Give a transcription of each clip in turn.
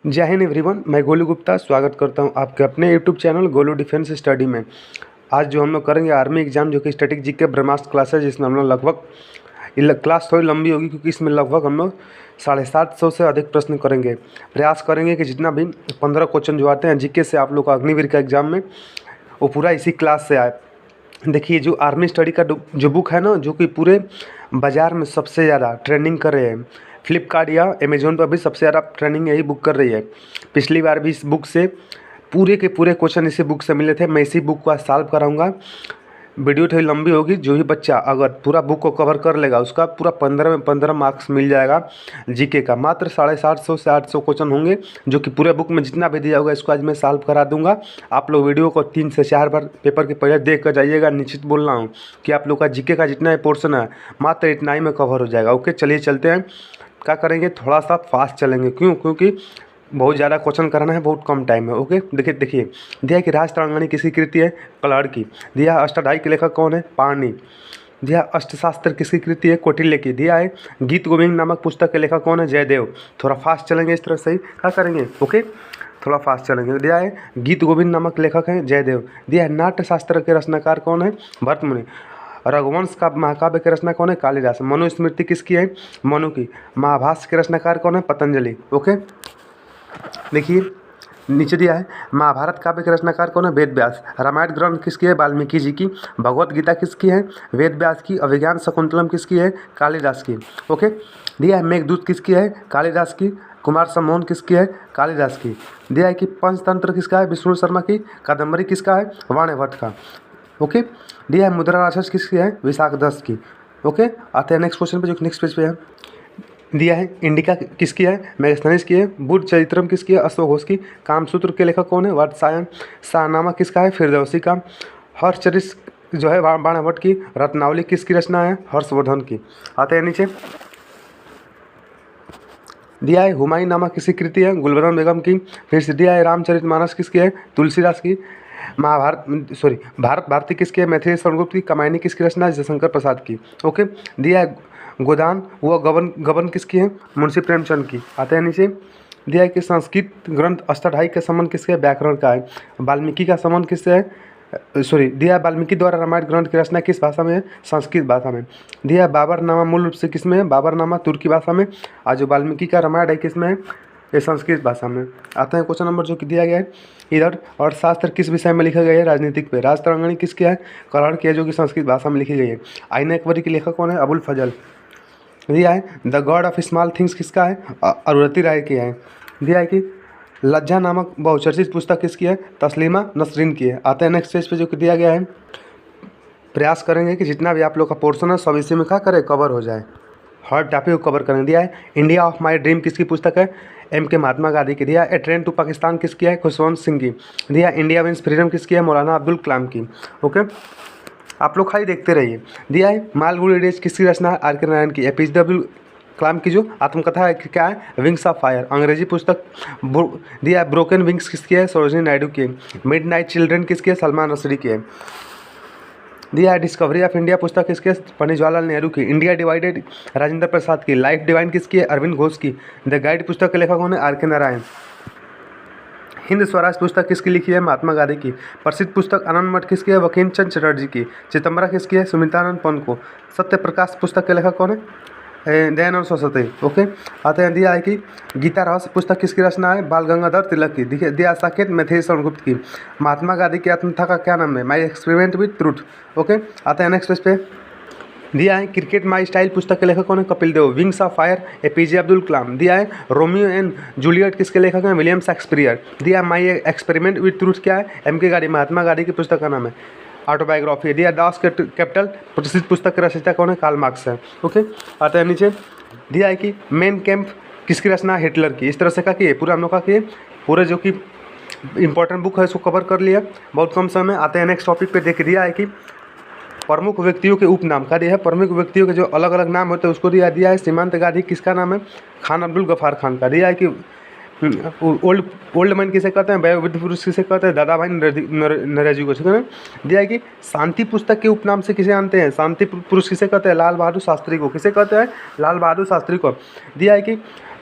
जय हिंद एवरीवन, मैं गोलू गुप्ता स्वागत करता हूं आपके अपने YouTube channel Golu defence study में। आज जो हम लोग करेंगे आर्मी एग्जाम जो कि स्टैटिक जीके ब्रह्मास्त्र क्लास है, जिसमें हम लोग लगभग क्लास थोड़ी लंबी होगी क्योंकि इसमें लगभग हम लोग 750 से अधिक प्रश्न करेंगे। प्रयास करेंगे कि जितना भी 15 क्वेश्चन जो आते हैं जीके से आप लोग का अग्निवीर का एग्जाम में, वो पूरा इसी क्लास से आए। देखिए, जो आर्मी स्टडी का जो बुक है ना, जो कि पूरे बाज़ार में सबसे ज़्यादा ट्रेंडिंग कर रहे हैं, फ्लिपकार्ट या अमेजोन पर भी सबसे ज़्यादा ट्रेंडिंग यही बुक कर रही है। पिछली बार भी इस बुक से पूरे के पूरे क्वेश्चन इसी बुक से मिले थे। मैं इसी बुक को आज सॉल्व कराऊंगा। वीडियो थोड़ी लंबी होगी। जो ही बच्चा अगर पूरा बुक को कवर कर लेगा उसका पूरा 15 में 15 मार्क्स मिल जाएगा जीके का। मात्र 750 से 800 क्वेश्चन होंगे जो कि पूरे बुक में जितना भी दिया होगा इसको आज मैं सॉल्व करा दूंगा। आप लोग वीडियो को 3 से 4 बार पेपर के पहले देख कर जाइएगा। निश्चित बोल रहा हूँ कि आप लोग का जीके का जितना पोर्सन है मात्र इतना ही में कवर हो जाएगा। ओके, चलिए चलते हैं। क्या करेंगे, थोड़ा सा फास्ट चलेंगे। क्योंकि बहुत ज़्यादा क्वेश्चन कराना है, बहुत कम टाइम है। ओके, देखिए दिया कि राज तरंगिणी किसकी कृति है? कलहड़ की। दिया अष्टाध्यायी के लेखक कौन है? पाणिनि। दिया अष्टशास्त्र किसकी कृति है? कौटिल्य की। दिया है गीत गोविंद नामक पुस्तक के लेखक कौन है? जयदेव। थोड़ा फास्ट चलेंगे इस तरह से ही। क्या करेंगे? ओके, थोड़ा फास्ट चलेंगे। दिया है गीत गोविंद नामक लेखक है जयदेव। दिया है नाट्यशास्त्र के रचनाकार कौन है? भरत मुनि। रघुवंश का महाकाव्य के रचना कौन है? कालिदास। मनुस्मृति किसकी है? मनु की। महाभाष्य के रचनाकार कौन है? पतंजलि। ओके, देखिए नीचे दिया है महाभारत काव्य के रचनाकार कौन है? वेद व्यास। रामायण ग्रंथ किसकी है? वाल्मीकि जी की। भगवत गीता किसकी है? वेद व्यास की। अभिज्ञान शकुंतलम किसकी है? कालिदास की। ओके, दिया है मेघदूत किसकी है? कालिदास की। कुमार सम्मोहन किसकी है? कालिदास की। दिया है कि पंचतंत्र किसका है? विष्णु शर्मा की। कादम्बरी किसका है? वाणिभट्ट का। ओके, दिया है मुद्रा राक्षस किसकी है? विशाखदत्त की। ओके, आते हैं नेक्स्ट क्वेश्चन पे जो नेक्स्ट पेज पे है। दिया है इंडिका किसकी है? मेगास्थनीज की है। बुद्ध चरित्रम किसकी है? अश्वघोष की। कामसूत्र के लेखक कौन है? वात्स्यायन। शाहनामा किसका है? फिरदौसी का। हर्षचरित जो है वाणिभट्ट की। रत्नावली किसकी रचना है? हर्षवर्धन की। आते हैं नीचे। दिया है हुमायूं नामा किसकी कृति है? गुलबदन बेगम की। फिर से दिया है रामचरितमानस किसकी है? तुलसीदास की। भारत भारती किसकी है? मैथिली शरणगुप्त की। कामायनी किसकी रचना है? जयशंकर प्रसाद की। ओके, दिया है गोदान व गबन किसकी है? मुंशी प्रेमचंद की। आते हैं नीचे। दिया है कि संस्कृत ग्रंथ अष्टाध्यायी का संबंध किसके? व्याकरण का है। वाल्मीकि का संबंध किससे है? दिया है वाल्मीकि द्वारा रामायण ग्रंथ की रचना किस भाषा में है? संस्कृत भाषा में। दिया है बाबरनामा मूल रूप से किस में है? बाबरनामा तुर्की भाषा में। आज जो वाल्मीकि का रामायण है किस में है? ये संस्कृत भाषा में। आते हैं क्वेश्चन नंबर जो कि दिया गया है इधर। और शास्त्र किस विषय में लिखा गया है? राजनीतिक पे। राज तरंगिणी किसकी है? कलहड़ की है, जो कि संस्कृत भाषा में लिखी गई है। आईना अकबरी के लेखक कौन है? अबुल फजल। दिया है the God of small things किसका है? अरुंधति राय की है। दिया है कि लज्जा नामक बहुचर्चित पुस्तक किसकी है? तस्लीमा नसरीन की है। आते हैं नेक्स्ट पेज पे जो कि दिया गया है। प्रयास करेंगे कि जितना भी आप लोग का पोर्शन है सब इसी में क्या करें, कवर हो जाए। हर टॉपिक को कवर करेंगे। दिया है इंडिया ऑफ माई ड्रीम किसकी पुस्तक है? के महात्मा गांधी की। दिया ए ट्रेन टू पाकिस्तान किसकी है? खुशवंत सिंह की। दिया इंडिया विंस फ्रीडम किसकी है? मौलाना अब्दुल कलाम की। ओके, आप लोग खाली देखते रहिए। दिया है मालगुडी डेज किसकी रचना है? आर के नारायण की। एपीजे अब्दुल कलाम की जो आत्मकथा है क्या है? विंग्स ऑफ फायर, अंग्रेजी पुस्तक। दिया है ब्रोकन विंग्स किसकी है? सरोजिनी नायडू की। मिड नाइट चिल्ड्रन किसकी है? सलमान रशदी की है। दिया है डिस्कवरी ऑफ इंडिया पुस्तक किसके? पंडित जवाहरलाल नेहरू की। इंडिया डिवाइडेड राजेंद्र प्रसाद की। लाइफ डिवाइन किसकी है? अरविंद घोष की। द गाइड पुस्तक के लेखक कौन है? आर के नारायण। हिंद स्वराज पुस्तक किसकी लिखी है? महात्मा गांधी की। प्रसिद्ध पुस्तक आनंद मठ किसकी है? बंकिम चंद्र चटर्जी की। चिदम्बरा किसकी है? सुमित्रानंद पन को। सत्य प्रकाश पुस्तक के लेखक कौन है? दयानंद सरस्वती। ओके, आते हैं। दिया है कि गीता रहस्य पुस्तक किसकी रचना है? बाल गंगाधर तिलक की। देखिए दिया साकेत मैथिली शरणगुप्त की। महात्मा गांधी की आत्मकथा का क्या नाम है? My experiment with truth. Okay, आते हैं नेक्स्ट पेज पे। दिया है क्रिकेट माई स्टाइल पुस्तक के लेखक कौन है? Kapil Dev. Wings of fire APJ Abdul Kalam. दिया है रोमियो एंड जूलियट किसके लेखक हैं? William Shakespeare. दिया माई एक्सपेरिमेंट विद ट्रूथ क्या है? के गांधी, महात्मा गांधी की पुस्तक का नाम है। ऑटोबायोग्राफी। दिया दास कैपिटल प्रसिद्ध पुस्तक के रचयिता कौन है? कार्ल मार्क्स है। ओके, आते हैं नीचे। दिया है कि मेन कैंप किसकी रचना? हिटलर की। इस तरह से क्या किए पूरा हम लोग का किए पूरे जो कि इंपॉर्टेंट बुक है उसको कवर कर लिया बहुत कम समय में। आते हैं नेक्स्ट टॉपिक पे। देख दिया है कि प्रमुख व्यक्तियों के उपनाम का दिया है। प्रमुख व्यक्तियों के जो अलग अलग नाम होते हैं उसको दिया है। सीमांत गांधी किसका नाम है? खान अब्दुल गफ्फार खान का। दिया है कि ओल्ड मैन किसे कहते हैं? वयोवृद्ध पुरुष किसे कहते हैं? दादा भाई नौरोजी को। ठीक है ना। दिया है कि शांति पुस्तक के उपनाम से किसे जानते हैं? शांति पुरुष किसे कहते हैं? लाल बहादुर शास्त्री को। किसे कहते हैं? लाल बहादुर शास्त्री को। दिया है कि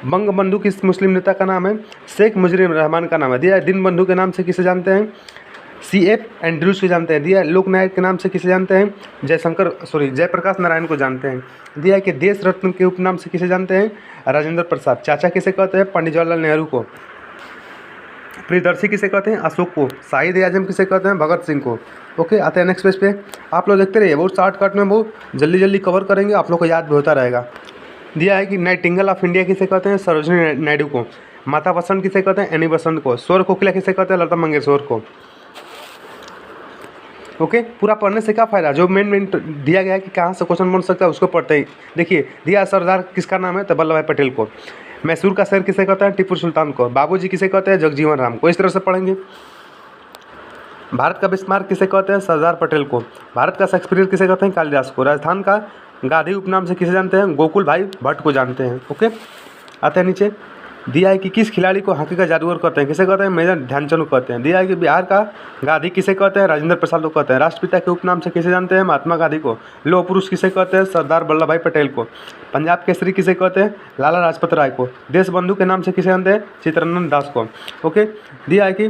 बंगबंधु किस मुस्लिम नेता का नाम है? शेख मुजीब रहमान का नाम है। दिया है दीनबंधु के नाम से किसे जानते हैं? CF एंड्रूज को जानते हैं। दिया है लोकनायक के नाम से किसे जानते हैं? जयप्रकाश नारायण को जानते हैं। दिया है कि देश रत्न के उपनाम से किसे जानते हैं? राजेंद्र प्रसाद। चाचा किसे कहते हैं? पंडित जवाहरलाल नेहरू को। प्रियदर्शी किसे कहते हैं? अशोक को। शाहिद आजम किसे कहते हैं? भगत सिंह को। ओके, आते हैं नेक्स्ट पेज पे। आप लोग देखते रहिए, बहुत शॉर्टकट में बहुत जल्दी जल्दी कवर करेंगे, आप लोग को याद भी होता रहेगा। दिया है कि नाइटिंगेल ऑफ इंडिया किसे कहते हैं? सरोजिनी नायडू को। माता बसंत किसे कहते हैं? एनी बसंत को। स्वर कोकिला किसे कहते हैं? लता मंगेशकर को। ओके, पूरा पढ़ने से क्या फ़ायदा? जो मेन दिया गया है कि कहाँ से क्वेश्चन बन सकता है उसको पढ़ते ही। देखिए, दिया सरदार किसका नाम है? तो वल्लभ भाई पटेल को। मैसूर का शहर किसे कहते हैं? टिप्पू सुल्तान को। बाबूजी किसे कहते हैं? जगजीवन राम को। इस तरह से पढ़ेंगे। भारत का बिस्मार्क किसे कहते हैं? सरदार पटेल को। भारत का शेक्सपियर किसे कहते हैं? कालिदास को। राजस्थान का गांधी उपनाम से किसे जानते हैं? गोकुल भाई भट्ट को जानते हैं। ओके, आते हैं नीचे। दिया है कि किस खिलाड़ी को हॉकी का जादूगर कहते हैं? किसे कहते हैं? मेजर ध्यानचंद को कहते हैं। दिया है कि बिहार का गांधी किसे कहते हैं? राजेंद्र प्रसाद को कहते हैं। राष्ट्रपिता के उपनाम से किसे जानते हैं? महात्मा गांधी को। लौह पुरुष किसे कहते हैं? सरदार वल्लभ भाई पटेल को। पंजाब केसरी किसे कहते हैं? लाला लाजपत राय को। देश बंधु के नाम से किसे जानते हैं? चित्तरंजन दास को। ओके, दिया है कि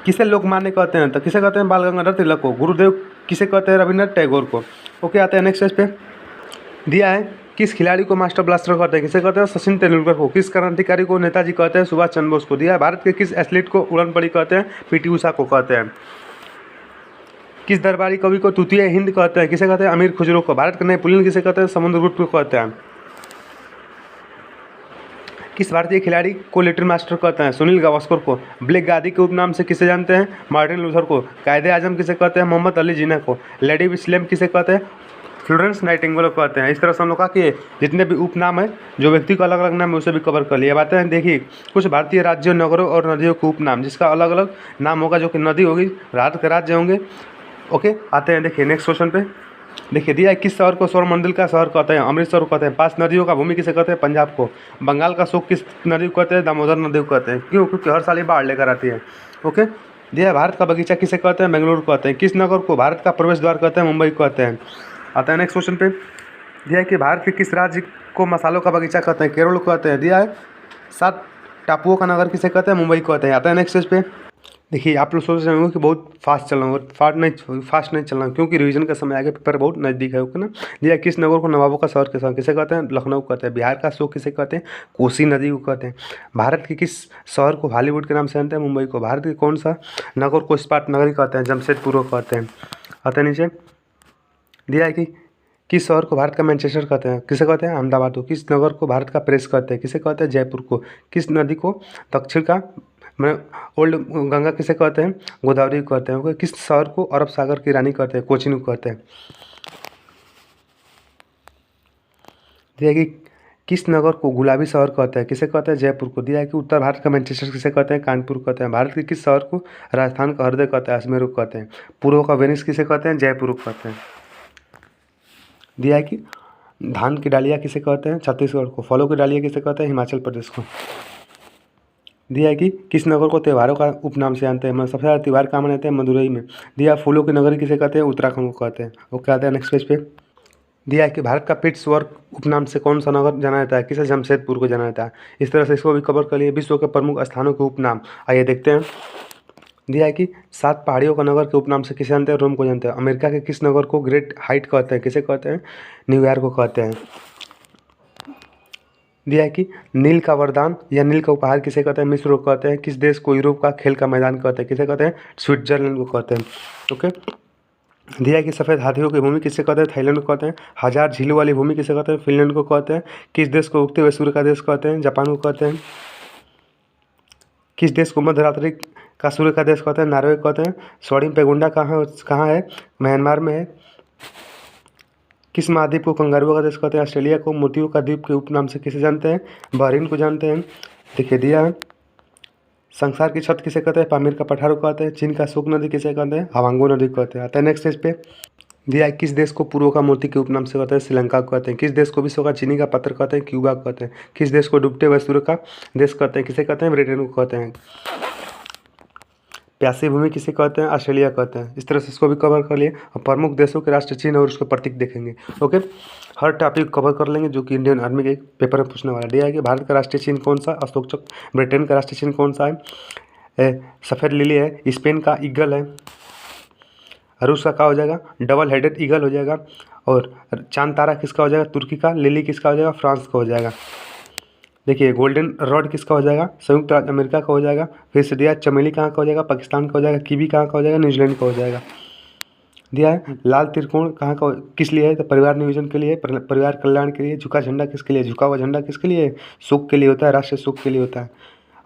किसे लोकमान्य कहते हैं? तो किसे कहते हैं? बाल गंगाधर तिलक को। गुरुदेव किसे कहते हैं? रविन्द्रनाथ टैगोर को। ओके, आते हैं नेक्स्ट पेज पे। दिया है किस खिलाड़ी को मास्टर ब्लास्टर कहते हैं? किसे कहते हैं? सचिन तेंदुलकर को। किस क्रांतिकारी को नेताजी कहते हैं? सुभाष चंद्र बोस को। दिया है भारत के किस एथलीट को उड़नपड़ी कहते हैं? PT उषा को कहते हैं। किस दरबारी कवि को तूतिया हिंद कहते हैं? किसे कहते हैं? अमीर खुजरो को। भारत के नेपोलियन किसे कहते हैं? समुद्रगुप्त को कहते हैं। किस भारतीय खिलाड़ी को लिटिल मास्टर कहते हैं? सुनील गावस्कर को। ब्लैक गादी के उपनाम से किसे जानते हैं? मार्टिन लूथर को। कायदे आजम किसे कहते हैं? मोहम्मद अली जिन्ना को। लेडी विस्लेम किसे कहते हैं? फ्लोरेंस नाइटिंगेल को कहते हैं। इस तरह से हम लोग का कि जितने भी उपनाम है, जो व्यक्ति का अलग अलग नाम है, उसे भी कवर कर लिया। बातें हैं, देखिए कुछ भारतीय राज्यों, नगरों और नदियों के उपनाम, जिसका अलग अलग नाम होगा, जो कि नदी होगी, भारत के राज्य होंगे। ओके, आते हैं देखिए नेक्स्ट क्वेश्चन पे। देखिए, दिया है किस शहर को स्वर्ण मंदिर का शहर कहते हैं? अमृतसर को कहते हैं। 5 नदियों का भूमि किसे कहते हैं? पंजाब को। बंगाल का शोक किस नदी को कहते हैं? दामोदर नदी को कहते हैं। क्यों? क्योंकि हर साल ये बाढ़ लेकर आती है। ओके, दिया है भारत का बगीचा किसे कहते हैं? बेंगलुरु कहते हैं। किस नगर को भारत का प्रवेश द्वार कहते हैं? मुंबई कहते हैं। आता है नेक्स्ट क्वेश्चन पे। दिया है कि भारत के किस राज्य को मसालों का बगीचा कहते हैं? केरल कहते हैं। दिया है 7 टापुओं का नगर किसे कहते हैं? मुंबई कहते हैं। आता है नेक्स्ट पेज पे। देखिए, आप लोग सोच रहे होंगे कि बहुत फास्ट चल रहा हूँ, फास्ट नहीं चल रहा हूँ, क्योंकि रिवीजन का समय आगे, पेपर बहुत नज़दीक है। ओके ना। दिया है किस नगर को नवाबों का शहर किसे कहते हैं? लखनऊ कहते हैं। बिहार का शोक किसे कहते हैं? कोसी नदी को कहते हैं। भारत के किस शहर को हॉलीवुड के नाम से जानते हैं? मुंबई को। भारत के कौन सा नगर को इस्पात नगरी कहते हैं? जमशेदपुर को कहते हैं। आता है नीचे। दिया है कि किस शहर को भारत का मैनचेस्टर कहते हैं? किसे कहते हैं? अहमदाबाद को। किस नगर को भारत का प्रेस कहते हैं? किसे कहते हैं? जयपुर को। किस नदी को दक्षिण का ओल्ड गंगा किसे कहते हैं? गोदावरी को कहते हैं। किस शहर को अरब सागर की रानी कहते हैं? कोचीन को कहते हैं। दिया कि किस नगर को गुलाबी शहर कहते हैं? किसे कहते हैं? जयपुर को। दिया है कि उत्तर भारत का मैनचेस्टर किसे कहते हैं? कानपुर कहते हैं। भारत के किस शहर को राजस्थान का हृदय कहते हैं? अजमेर को कहते हैं। पूर्व का वेनिस किसे कहते हैं? जयपुर को कहते हैं। दिया है कि धान की डालिया किसे कहते हैं? छत्तीसगढ़ को। फलों की डालिया किसे कहते हैं? हिमाचल प्रदेश को। दिया है कि किस नगर को त्योहारों का उपनाम से जानते हैं? सबसे ज़्यादा त्यौहार कहाँ मनाते हैं? मदुरई में। दिया फूलों की नगरी किसे कहते हैं? उत्तराखंड को कहते हैं। वो कहते हैं नेक्स्ट पेज पे। दिया है कि भारत का पिट्सबर्ग उपनाम से कौन सा नगर जाना जाता है? किसे? जमशेदपुर को जाना जाता है। इस तरह से इसको भी कवर कर लिए। विश्व के प्रमुख स्थानों के उपनाम आइए देखते हैं। दिया है कि 7 पहाड़ियों का नगर के उपनाम से किसे जानते हैं? रोम को जानते हैं। अमेरिका के किस नगर को ग्रेट हाइट कहते हैं? किसे कहते हैं? न्यूयॉर्क को कहते हैं। दिया है कि नील का वरदान या नील का उपहार किसे कहते हैं? मिस्र को कहते हैं। किस देश को यूरोप का खेल का मैदान कहते हैं? किसे कहते हैं? स्विट्जरलैंड को कहते हैं। ओके, दिया है कि सफ़ेद हाथियों की भूमि किसे कहते हैं? थाईलैंड को कहते हैं। 1000 झीलों वाली भूमि किसे कहते हैं? फिनलैंड को कहते हैं। किस देश को उगते हुए सूर्य का देश कहते हैं? जापान को कहते हैं। किस देश को मध्यरात्रि का सूर्य का देश कहते हैं? नॉर्वे को कहते हैं। स्वर्णिम पेगुंडा कहाँ है? म्यांमार में है। किस महाद्वीप को कंगारुओं का देश कहते हैं? ऑस्ट्रेलिया को। मोतियों का द्वीप के उपनाम से किसे जानते हैं? बहरीन को जानते हैं। देखिए, दिया है संसार की छत किसे कहते हैं? पामीर का पठार को कहते हैं। चीन का शोक नदी किसे कहते हैं? हवांगो नदी को कहते हैं। आता है नेक्स्ट पेज पे। दिया है किस देश को पूर्व का मोती के उपनाम से कहते हैं? श्रीलंका को कहते हैं। किस देश को विश्व का चीनी का पत्थर कहते हैं? क्यूबा को कहते हैं। किस देश को डूबते हुए सूर्य का देश कहते हैं? किसे कहते हैं? ब्रिटेन को कहते हैं। प्यासी भूमि किसे कहते हैं? ऑस्ट्रेलिया कहते हैं। इस तरह से इसको भी कवर कर लिए। और प्रमुख देशों के राष्ट्र चिन्ह और उसके प्रतीक देखेंगे। ओके, हर टॉपिक कवर कर लेंगे जो कि इंडियन आर्मी के पेपर में पूछने वाला। दिया है कि भारत का राष्ट्रीय चिन्ह कौन सा? अशोक चक्र। ब्रिटेन का राष्ट्रीय चिन्ह कौन सा है? सफ़ेद लिली है। स्पेन का ईगल है। रूस का क्या हो जाएगा? डबल हेडेड ईगल हो जाएगा। और चांद तारा किसका हो जाएगा? तुर्की का। लिली किसका हो जाएगा? फ्रांस का हो जाएगा। देखिए, गोल्डन रॉड किसका हो जाएगा? संयुक्त राज्य अमेरिका का हो जाएगा। फिर से दिया चमेली कहाँ का हो जाएगा? पाकिस्तान का हो जाएगा। कीवी कहाँ का हो जाएगा? न्यूजीलैंड का हो जाएगा। दिया है लाल त्रिकोण कहाँ का किस लिए है? तो परिवार नियोजन के लिए, परिवार कल्याण के लिए। झुका झंडा किसके लिए? झुका हुआ झंडा किसके लिए? सुख के लिए होता है, राष्ट्रीय सुख के लिए होता है।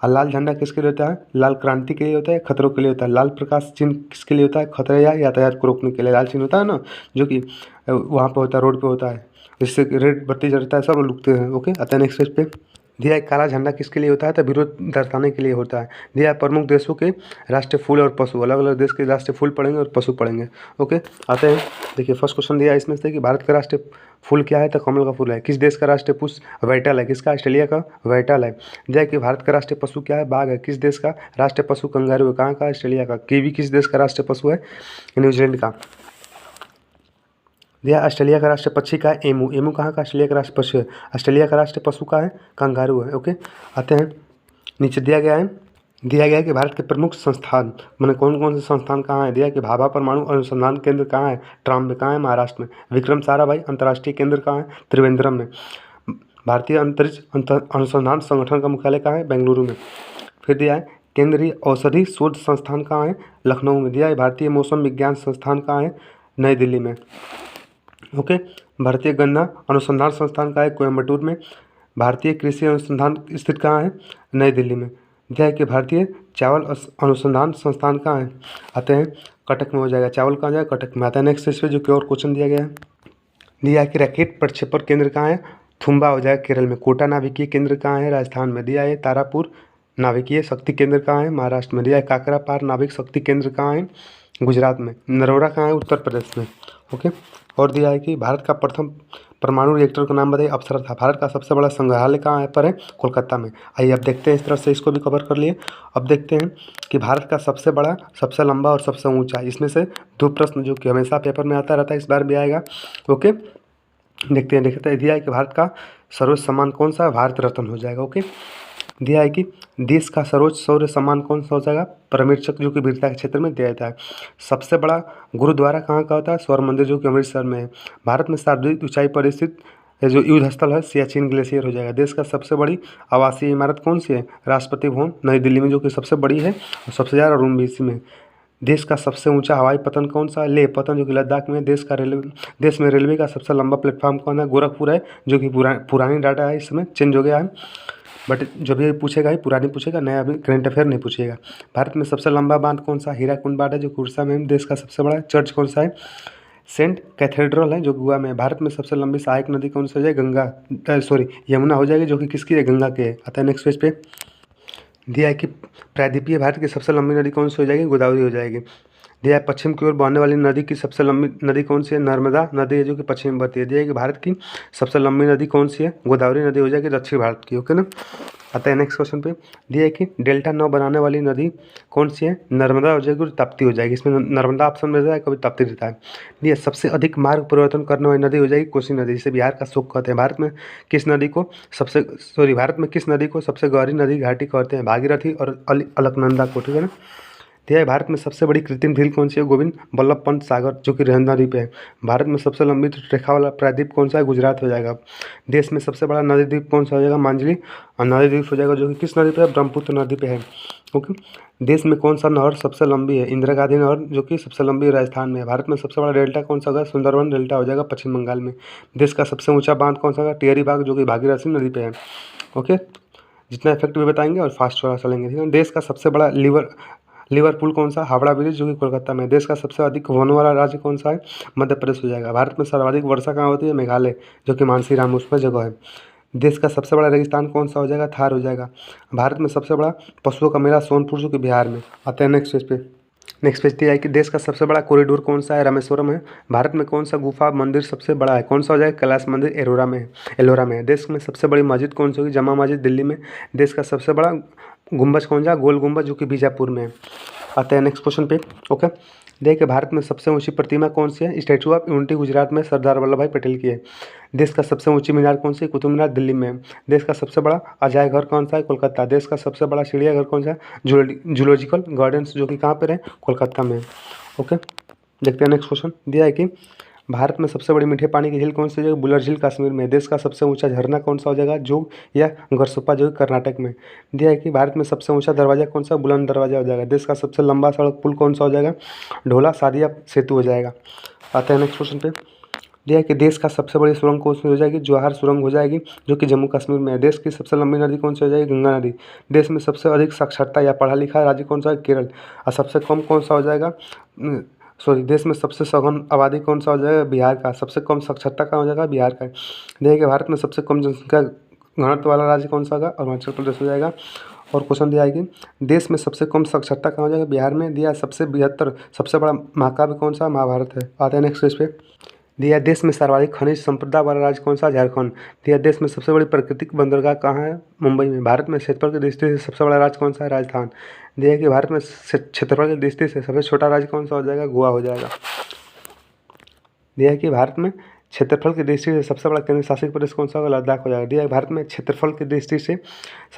और लाल झंडा किसके लिए होता है? लाल क्रांति के लिए होता है, खतरों के लिए होता है। लाल प्रकाश चिन्ह किसके लिए होता है? खतरे या यातायात को रोकने के लिए लाल चिन्ह होता है ना, जो कि वहाँ पर होता है, रोड पर होता है। जिससे रेड बत्ती जलता है, सब रुकते हैं। ओके, आता है नेक्स्ट पेज पे। दिया है काला झंडा किसके लिए होता है? तो विरोध दर्शाने के लिए होता है। दिया है प्रमुख देशों के राष्ट्रीय फूल और पशु। अलग अलग देश के राष्ट्रीय फूल पढ़ेंगे और पशु पढ़ेंगे। ओके, आते हैं। देखिए, फर्स्ट क्वेश्चन दिया है इसमें से कि भारत का राष्ट्रीय फूल क्या है? तो कमल का फूल है। किस देश का राष्ट्रीय पुष्प? वाइटल है। किसका? ऑस्ट्रेलिया का वाइटल है। दिया है कि भारत का राष्ट्रीय पशु क्या है? बाघ है। किस देश का? राष्ट्रीय पशु कंगारू है। कहाँ का? ऑस्ट्रेलिया का। कीवी किस देश का राष्ट्रीय पशु है? न्यूजीलैंड का। दिया ऑस्ट्रेलिया का राष्ट्रीय पक्षी का है? एमू। एमू कहाँ का? ऑस्ट्रेलिया का राष्ट्रीय पशु है। ऑस्ट्रेलिया का राष्ट्रीय पशु का है? कंगारू है। ओके, आते हैं। नीचे दिया गया है कि भारत के प्रमुख संस्थान मैंने कौन कौन से संस्थान कहाँ है? दिया है कि भाभा परमाणु अनुसंधान केंद्र कहाँ है? ट्राम में। कहाँ है? महाराष्ट्र में। विक्रम साराभाई अंतर्राष्ट्रीय केंद्र कहाँ है? त्रिवेंद्रम में। भारतीय अंतरिक्ष अनुसंधान संगठन का मुख्यालय कहाँ है? बेंगलुरु में। फिर दिया है केंद्रीय औषधि शोध संस्थान कहाँ है? लखनऊ में। दिया है भारतीय मौसम विज्ञान संस्थान कहाँ है? नई दिल्ली में। ओके, भारतीय गन्ना अनुसंधान संस्थान का है? कोयम्बटूर में। भारतीय कृषि अनुसंधान स्थित कहाँ है? नई दिल्ली में। दिया है कि भारतीय चावल अनुसंधान संस्थान कहाँ है? आते हैं, कटक में हो जाएगा। चावल कहाँ जाएगा? कटक में। आता है नेक्स्ट पे जो कि और क्वेश्चन दिया गया है। दिया है कि रॉकेट प्रक्षेपण केंद्र कहाँ है? थुम्बा हो जाएगा केरल में। कोटा नाभिकीय केंद्र कहाँ है? राजस्थान में। दिया है तारापुर नाभिकीय शक्ति केंद्र कहाँ है? महाराष्ट्र में। दिया है काकरा पार नाभिक शक्ति केंद्र कहाँ है? गुजरात में। नरोरा कहाँ है? उत्तर प्रदेश में। ओके, और दिया है कि भारत का प्रथम परमाणु रिएक्टर का नाम बताइए। अप्सरा था। भारत का सबसे बड़ा संग्रहालय कहाँ पर है? कोलकाता में। आइए अब देखते हैं, इस तरह से इसको भी कवर कर लिए। अब देखते हैं कि भारत का सबसे बड़ा, सबसे लंबा और सबसे ऊंचा, इसमें से दो प्रश्न जो कि हमेशा पेपर में आता रहता है, इस बार भी आएगा। ओके, देखते हैं। दिया है कि भारत का सर्वोच्च सम्मान कौन सा है? भारत रत्न हो जाएगा। ओके, दिया है कि देश का सर्वोच्च शौर्य सम्मान कौन सा हो जाएगा? परमवीर चक्र, जो कि वीरता के क्षेत्र में दिया जाता है। सबसे बड़ा गुरुद्वारा कहाँ का होता है? स्वर्ण मंदिर, जो कि अमृतसर में है। भारत में सर्वाधिक ऊंचाई पर स्थित जो युद्ध स्थल है सियाचिन ग्लेशियर हो जाएगा। देश का सबसे बड़ी आवासीय इमारत कौन सी है? राष्ट्रपति भवन नई दिल्ली में, जो कि सबसे बड़ी है और सबसे ज़्यादा रूम भी इसी में। देश का सबसे ऊंचा हवाई पतन कौन सा है? लेह पतन, जो कि लद्दाख में है। देश में रेलवे का सबसे लंबा प्लेटफॉर्म कौन है? गोरखपुर है, जो कि पुरानी डाटा है, इस समय चेंज हो गया है। बट जब ये पूछेगा ही पुरानी पूछेगा, नया अभी करंट अफेयर नहीं पूछेगा। भारत में सबसे लंबा बांध कौन सा? हीराकुंड बांध है, जो उड़ीसा में है। देश का सबसे बड़ा चर्च कौन सा है? सेंट कैथेड्रल है, जो गोवा में है। भारत में सबसे लंबी सहायक नदी कौन सी हो जाएगी? यमुना हो जाएगी, जो कि किसकी है? गंगा के है। आता है नेक्स्ट पेज पे। दिया है कि प्रायद्वीपीय भारत की सबसे लंबी नदी कौन सी हो जाएगी? गोदावरी हो जाएगी। दिया है पश्चिम की ओर बहने वाली नदी की सबसे लंबी नदी कौन सी है? नर्मदा नदी है, जो कि पश्चिम में बहती है। दिया है कि भारत की सबसे लंबी नदी कौन सी है? गोदावरी नदी हो जाएगी, दक्षिण भारत की। ओके ना। आता है नेक्स्ट क्वेश्चन पे। दिया है कि डेल्टा नाव बनाने वाली नदी कौन सी है? नर्मदा हो जाएगी और ताप्ती हो जाएगी। इसमें नर्मदा ऑप्शन में रहता है, कभी ताप्ती रहता है। दिया सबसे अधिक मार्ग परिवर्तन करने वाली नदी हो जाएगी कोसी नदी, जिसे बिहार का शोक कहते हैं। भारत में किस नदी को सबसे गहरी नदी घाटी कहते हैं? भागीरथी और अलकनंदा को। ठीक है ना। दिया है भारत में सबसे बड़ी कृत्रिम झील कौन सी है? गोविंद बल्लभ पंत सागर, जो कि रेहन नदी पे है। भारत में सबसे लंबी रेखा वाला प्रायद्वीप कौन सा है? गुजरात हो जाएगा। देश में सबसे बड़ा नदी द्वीप कौन सा हो जाएगा? मांझली और नदी द्वीप हो जाएगा, जो कि किस नदी पे है? ब्रह्मपुत्र नदी पे है। ओके, देश में कौन सा नहर सबसे लंबी है? इंदिरा गांधी नहर, जो कि सबसे लंबी राजस्थान में है। भारत में सबसे बड़ा डेल्टा कौन सा होगा? सुंदरवन डेल्टा हो जाएगा, पश्चिम बंगाल में। देश का सबसे ऊंचा बांध कौन सा होगा? टिहरी बाग, जो कि भागीरथी नदी पे है। ओके, जितना इफेक्ट भी बताएंगे और फास्ट थोड़ा चलेंगे। ठीक है। देश का सबसे बड़ा लिवरपूल कौन सा? हावड़ा ब्रिज, जो कि कोलकाता में। देश का सबसे अधिक वन वाला राज्य कौन सा है? मध्य प्रदेश हो जाएगा। भारत में सर्वाधिक वर्षा कहाँ होती है? मेघालय, जो कि मानसी राम उसमें जगह है। देश का सबसे बड़ा रेगिस्तान कौन सा हो जाएगा? थार हो जाएगा। भारत में सबसे बड़ा पशुओं का मेला सोनपुर, जो कि बिहार में। आते हैं नेक्स्ट पेज पे। नेक्स्ट पेज दिया है कि देश का सबसे बड़ा कॉरिडोर कौन सा है? रामेश्वरम है। भारत में कौन सा गुफा मंदिर सबसे बड़ा है? कौन सा हो जाएगा? कैलाश मंदिर एलोरा में है। देश में सबसे बड़ी मस्जिद कौन सी होगी? जमा मस्जिद, दिल्ली में। देश का सबसे बड़ा गुंबज कौन सा? गोल गुंबज, जो कि बीजापुर में है। आते हैं नेक्स्ट क्वेश्चन पे। ओके, देखिए भारत में सबसे ऊंची प्रतिमा कौन सी है? स्टैचू ऑफ यूनिटी गुजरात में सरदार वल्लभ भाई पटेल की है। देश का सबसे ऊंची मीनार कौन सी? कुतुब मीनार दिल्ली में है। देश का सबसे बड़ा अजाय घर कौन सा है? कोलकाता। देश का सबसे बड़ा चिड़ियाघर कौन सा है? जूलॉजिकल गार्डन्स, जो कि कहाँ पर है? कोलकाता में है। ओके, देखते हैं नेक्स्ट क्वेश्चन। दिया है कि भारत में सबसे बड़ी मीठे पानी की झील कौन सी जगह? बुलर झील कश्मीर में। देश का सबसे ऊंचा झरना कौन सा हो जाएगा? जोग या गरसोप्पा, जो कि कर्नाटक में। दिया है कि भारत में सबसे ऊंचा दरवाजा कौन सा? बुलंद दरवाजा हो जाएगा। देश का सबसे लंबा सड़क पुल कौन सा हो जाएगा? ढोला सादिया सेतु हो जाएगा। आते हैं नेक्स्ट क्वेश्चन पे। दिया है कि देश का सबसे बड़ी सुरंग कौन सी हो जाएगी? जवाहर सुरंग हो जाएगी, जो कि जम्मू कश्मीर में है। देश की सबसे लंबी नदी कौन सी हो जाएगी? गंगा नदी। देश में सबसे अधिक साक्षरता या पढ़ा लिखा राज्य कौन सा है? केरल। और सबसे कम कौन सा हो जाएगा? देश में सबसे सघन आबादी कौन सा हो जाएगा? बिहार का। सबसे कम साक्षरता कहाँ हो जाएगा? बिहार का। देखिए भारत में सबसे कम जनसंख्या घनत्व वाला राज्य कौन सा होगा? अरुणाचल प्रदेश हो जाएगा। और क्वेश्चन दिया है कि देश में सबसे कम साक्षरता कहाँ हो जाएगा? बिहार में। दिया सबसे बृहत्तर सबसे बड़ा महाकाव्य कौन सा? महाभारत है। आते हैं नेक्स्ट पेज पे। दिया देश में सर्वाधिक खनिज संपदा वाला राज्य कौन सा? झारखंड। दिया देश में सबसे बड़ी प्राकृतिक बंदरगाह कहाँ है? मुंबई में। भारत में क्षेत्रफल की दृष्टि से सबसे बड़ा राज्य कौन सा है? राजस्थान। दिया कि भारत में क्षेत्रफल की दृष्टि से सबसे छोटा राज्य कौन सा हो जाएगा? गोवा हो जाएगा। दिया है कि भारत में क्षेत्रफल की दृष्टि से सबसे बड़ा केंद्र शासित प्रदेश कौन सा होगा? लद्दाख हो जाएगा। दिया है भारत में क्षेत्रफल की दृष्टि से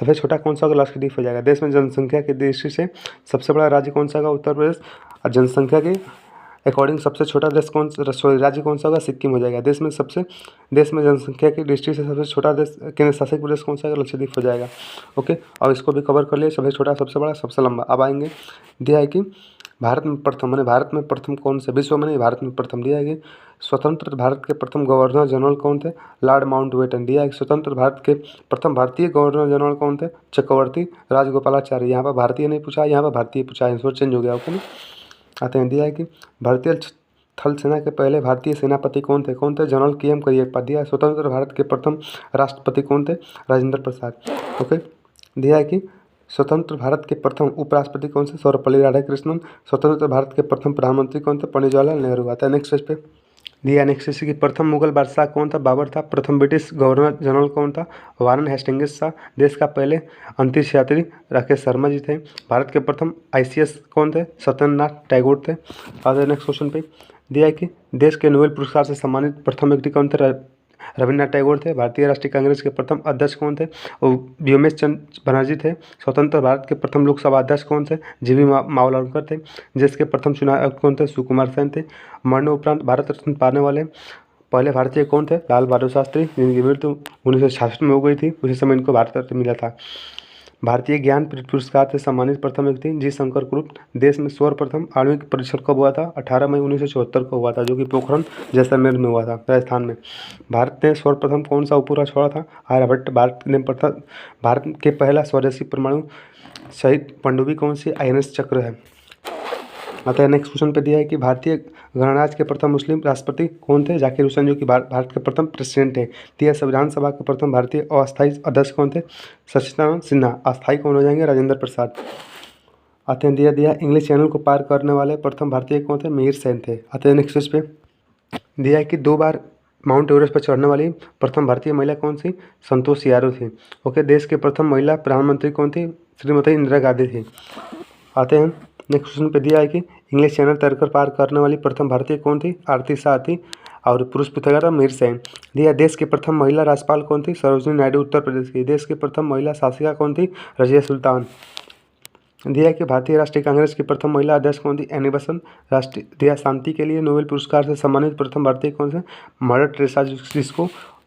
सबसे छोटा कौन सा होगा? लक्षद्वीप हो जाएगा। देश में जनसंख्या की दृष्टि से सबसे बड़ा राज्य कौन सा होगा? उत्तर प्रदेश। और जनसंख्या के अकॉर्डिंग सबसे छोटा देश राज्य कौन सा होगा? सिक्किम हो जाएगा। देश में जनसंख्या की दृष्टि से सबसे छोटा देश केंद्र शासित प्रदेश कौन सा है? लक्षद्वीप हो जाएगा। ओके, और इसको भी कवर कर लिया, सबसे छोटा, सबसे बड़ा, सबसे लंबा। अब आएंगे। दिया है कि भारत में प्रथम कौन से? विश्व में नहीं, भारत में प्रथम। दिया है कि स्वतंत्र भारत के प्रथम गवर्नर जनरल कौन थे? Lord Mountbatten. दिया है कि स्वतंत्र भारत के प्रथम भारतीय गवर्नर जनरल कौन थे? चक्रवर्ती राजगोपालाचारी। यहाँ पर भारतीय नहीं पूछा, यहाँ पर भारतीय पूछा है, इसको चेंज हो गया। ओके, आते हैं। दिया है कि भारतीय थल सेना के पहले भारतीय सेनापति कौन थे? General KM Cariappa. दिया है स्वतंत्र भारत के प्रथम राष्ट्रपति कौन थे? राजेंद्र प्रसाद। ओके, दिया है कि स्वतंत्र भारत के प्रथम उपराष्ट्रपति कौन से? सर्वपल्ली राधाकृष्णन। स्वतंत्र भारत के प्रथम प्रधानमंत्री कौन थे? पंडित जवाहरलाल नेहरू। आता है नेक्स्ट पेज पे। दिया नेक्स्ट की प्रथम मुगल बादशाह कौन था? बाबर था। प्रथम ब्रिटिश गवर्नर जनरल कौन था? वारन हेस्टिंग्स था। देश का पहले अंतरिक्ष यात्री राकेश शर्मा जी थे। भारत के प्रथम ICS कौन थे? सत्येंद्रनाथ टैगोर थे। आगे नेक्स्ट क्वेश्चन पे। दिया है कि देश के नोबेल पुरस्कार से सम्मानित प्रथम व्यक्ति कौन थे? रविन्द्रनाथ टैगोर थे। भारतीय राष्ट्रीय कांग्रेस के प्रथम अध्यक्ष कौन थे? व्योमेश चंद्र बनर्जी थे। स्वतंत्र भारत के प्रथम लोकसभा अध्यक्ष कौन थे? GV मावलंकर थे। देश के प्रथम चुनाव आयुक्त कौन थे? सुकुमार सेन थे। मरणोपरांत भारत रत्न पाने वाले पहले भारतीय कौन थे? लाल बहादुर शास्त्री, जिनकी मृत्यु 1966 में हो गई थी। उसी समय इनको भारत रत्न मिला था। भारतीय ज्ञानपीठ पुरस्कार से सम्मानित प्रथम व्यक्ति जी शंकर गुप्त। देश में सर्वप्रथम आणविक परीक्षण कब हुआ था? 18 मई 1974 को हुआ था, जो कि पोखरण जैसलमेर में हुआ था, राजस्थान में। भारत ने सर्वप्रथम कौन सा उपग्रह छोड़ा था? आर्यभट्ट। भारत के पहला स्वदेशी परमाणु शहीद पनडुब्बी कौन सी? INS चक्र है। आता है नेक्स्ट क्वेश्चन पे। दिया है कि भारतीय गणराज्य के प्रथम मुस्लिम राष्ट्रपति कौन थे? जाकिर हुसैन, जो कि भारत के प्रथम प्रेसिडेंट थे। दिया संविधान सभा के प्रथम भारतीय अस्थायी अध्यक्ष कौन थे? सच्चिदानंद सिन्हा। अस्थायी कौन हो जाएंगे? राजेंद्र प्रसाद। आते हैं। दिया इंग्लिश चैनल को पार करने वाले प्रथम भारतीय कौन थे? मिहिर सेन थे। आते हैं नेक्स्ट पेज पे। दिया है कि 2 बार माउंट एवरेस्ट पर चढ़ने वाली प्रथम भारतीय महिला कौन सी? संतोष यादव थी। ओके, देश के प्रथम महिला प्रधानमंत्री कौन थी? श्रीमती इंदिरा गांधी थी। आते हैं नेक्स्ट क्वेश्चन पे। दिया है कि इंग्लिश चैनल तैरकर पार करने वाली प्रथम भारतीय कौन थी? आरती शाह थी। और पुरुष पूछा था मिहिर सेन। दिया देश की प्रथम महिला राज्यपाल कौन थी? सरोजिनी नायडू, उत्तर प्रदेश की। देश की प्रथम महिला शासिका कौन थी? रजिया सुल्तान। दिया कि भारतीय राष्ट्रीय कांग्रेस की प्रथम महिला अध्यक्ष कौन थी? Annie Besant. राष्ट्रीय दिया शांति के लिए नोबेल पुरस्कार से सम्मानित प्रथम भारतीय कौन से? मदर टेरेसा,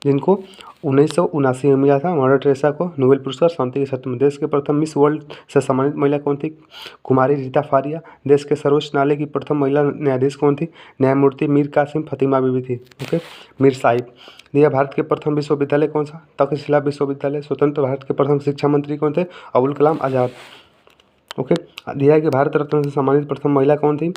जिनको 1979 में मिला था। मदर टेरेसा को नोबेल पुरस्कार शांति के क्षेत्र में। देश के प्रथम मिस वर्ल्ड से सम्मानित महिला कौन थी? कुमारी रीता फारिया। देश के सर्वोच्च न्यायालय की प्रथम महिला न्यायाधीश कौन थी? न्यायमूर्ति मीर कासिम फतिमा बीबी थी। ओके, मीर साहिब। दिया भारत के प्रथम विश्वविद्यालय कौन सा? तक्षशिला विश्वविद्यालय। स्वतंत्र भारत के प्रथम शिक्षा मंत्री कौन थे? अबुल कलाम आज़ाद। ओके, दिया है कि भारत रत्न से सम्मानित प्रथम महिला कौन थी?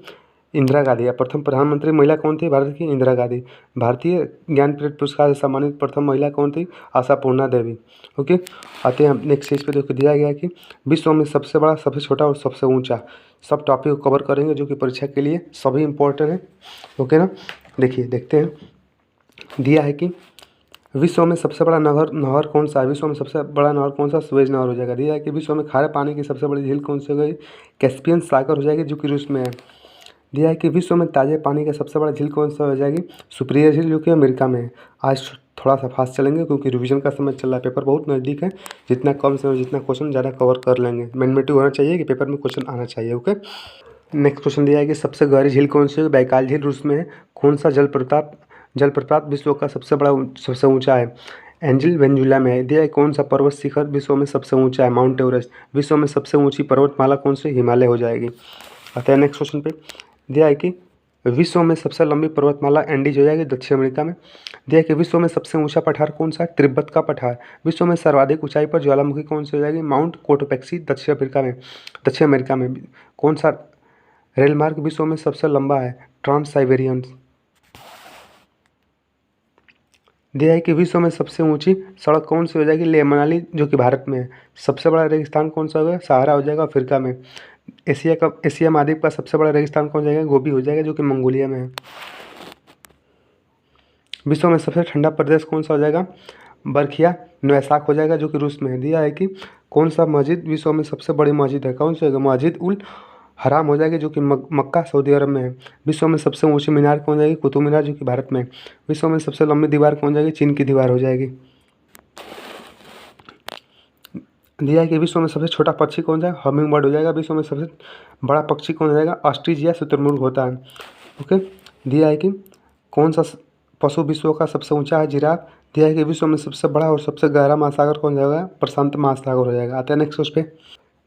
इंदिरा गांधी। या प्रथम प्रधानमंत्री महिला कौन थी भारत की? इंदिरा गांधी। भारतीय ज्ञानपीठ पुरस्कार से सम्मानित प्रथम महिला कौन थी? आशापूर्णा देवी। ओके, आते हैं नेक्स्ट पेज पे। देखो दिया गया है कि विश्व में सबसे बड़ा, सबसे छोटा और सबसे ऊंचा, सब टॉपिक को कवर करेंगे जो कि परीक्षा के लिए सभी इंपॉर्टेंट है। ओके ना, देखिए देखते हैं। दिया है कि विश्व में सबसे बड़ा नहर नहर कौन सा है? विश्व में सबसे बड़ा नहर कौन सा? सुएज नहर हो जाएगा। दिया है कि विश्व में खारे पानी की सबसे बड़ी झील कौन सी हो गई? कैस्पियन सागर हो जाएगी, जो कि रूस में है। दिया है कि विश्व में ताजे पानी का सबसे बड़ा झील कौन सा हो जाएगी? सुप्रिया झील, जो कि अमेरिका में है। आज थोड़ा सा फास्ट चलेंगे क्योंकि रिवीजन का समय चल रहा है, पेपर बहुत नज़दीक है। जितना कम समय जितना क्वेश्चन ज़्यादा कवर कर लेंगे। मैथमेटिक होना चाहिए कि पेपर में क्वेश्चन आना चाहिए। ओके, नेक्स्ट क्वेश्चन दिया है कि सबसे गहरी झील कौन सी है? बैकाल झील रूस में है। कौन सा जलप्रपात विश्व का सबसे बड़ा सबसे ऊंचा है? एंजिल वेंजुला में है। दिया है कौन सा पर्वत शिखर विश्व में सबसे ऊंचा है? Mount Everest. विश्व में सबसे ऊंची पर्वतमाला कौन सी? हिमालय हो जाएगी। आते हैं नेक्स्ट क्वेश्चन पे। दिया है कि विश्व में सबसे लंबी पर्वतमाला एंडीज हो जाएगी, दक्षिण अमेरिका में। दिया है कि विश्व में सबसे ऊंचा पठार कौन सा है? तिब्बत का पठार। विश्व में सर्वाधिक ऊंचाई पर ज्वालामुखी कौन सी हो जाएगी? माउंट कोटोपैक्सी, दक्षिण अमेरिका में। कौन सा रेल मार्ग विश्व में सबसे लंबा है? Trans Siberian. दिया है कि विश्व में सबसे ऊंची सड़क कौन सी हो जाएगी? लेह मनाली, जो कि भारत में है। सबसे बड़ा रेगिस्तान कौन सा होगा? सहारा हो जाएगा, अफ्रीका में। एशिया महाद्वीप का सबसे बड़ा रेगिस्तान कौन जाएगा? गोबी हो जाएगा, जो कि मंगोलिया में है। विश्व में सबसे ठंडा प्रदेश कौन सा हो जाएगा? बर्खिया नोएसाक हो जाएगा, जो कि रूस में है। दिया है कि कौन सा मस्जिद विश्व में सबसे बड़ी मस्जिद है? कौन सी होगा? मस्जिद उल हराम हो जाएगी, जो कि मक्का सऊदी अरब में है। विश्व में सबसे ऊंची मीनार कौन जाएगी? कुतुब मीनार, जो कि भारत में है। विश्व में सबसे लंबी दीवार कौन जाएगी? चीन की दीवार हो जाएगी। दिया है कि विश्व में सबसे छोटा पक्षी कौन सा है? हमिंग बर्ड हो जाएगा। विश्व में सबसे बड़ा पक्षी कौन हो जाएगा? ऑस्ट्रिच या शुतुरमुर्ग होता है। ओके, दिया है कि कौन सा पशु विश्व का सबसे ऊंचा है? जिराफ। दिया है कि विश्व में सबसे बड़ा और सबसे गहरा महासागर कौन जाएगा? प्रशांत महासागर हो जाएगा। आते हैं नेक्स्ट उस पर।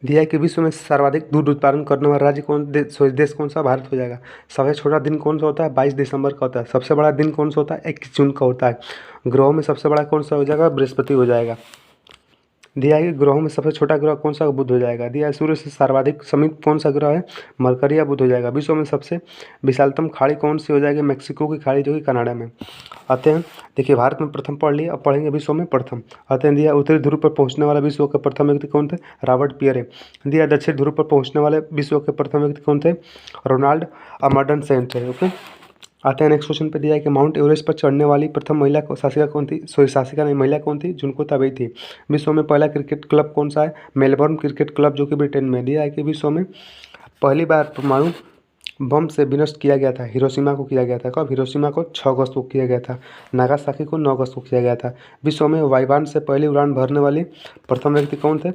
दिया है कि विश्व में सर्वाधिक दूध उत्पादन करने वाला राज्य देश कौन सा? भारत हो जाएगा। सबसे छोटा दिन कौन सा होता है? 22 दिसंबर का होता है। सबसे बड़ा दिन कौन सा होता है? 21 जून का होता है। ग्रहों में सबसे बड़ा कौन सा हो जाएगा? बृहस्पति हो जाएगा। दिया है कि ग्रहों में सबसे छोटा ग्रह कौन सा? बुध हो जाएगा। दिया है सूर्य से सर्वाधिक समीप कौन सा ग्रह है? मरकरी या बुध हो जाएगा। विश्व में सबसे विशालतम खाड़ी कौन सी हो जाएगी? मेक्सिको की खाड़ी, जो कि कनाडा में। आते हैं, देखिए भारत में प्रथम पढ़ लिया, अब पढ़ेंगे विश्व में प्रथम। आते हैं, दिया उत्तरी ध्रुव पर पहुंचने वाला विश्व के प्रथम व्यक्ति कौन थे? Robert Pierre. दिया दक्षिण ध्रुव पर पहुंचने वाले विश्व के प्रथम व्यक्ति कौन थे? रोनाल्ड अमंडन सेन थे। ओके, आते हैं नेक्स्ट क्वेश्चन पे। दिया है कि माउंट एवरेस्ट पर चढ़ने वाली प्रथम महिला शासिका कौन थी? सॉरी, शासिका नहीं, महिला कौन थी? जुनको ताबेई थी। विश्व में पहला क्रिकेट क्लब कौन सा है? मेलबर्न क्रिकेट क्लब, जो कि ब्रिटेन में। दिया है कि विश्व में पहली बार परमाणु बम से विनष्ट किया गया था। हिरोशिमा को किया गया था। कब? हिरोशिमा को 6 अगस्त को किया गया था। नागासाकी को 9 अगस्त को किया गया था। विश्व में वायुयान से पहली उड़ान भरने वाले प्रथम व्यक्ति कौन थे?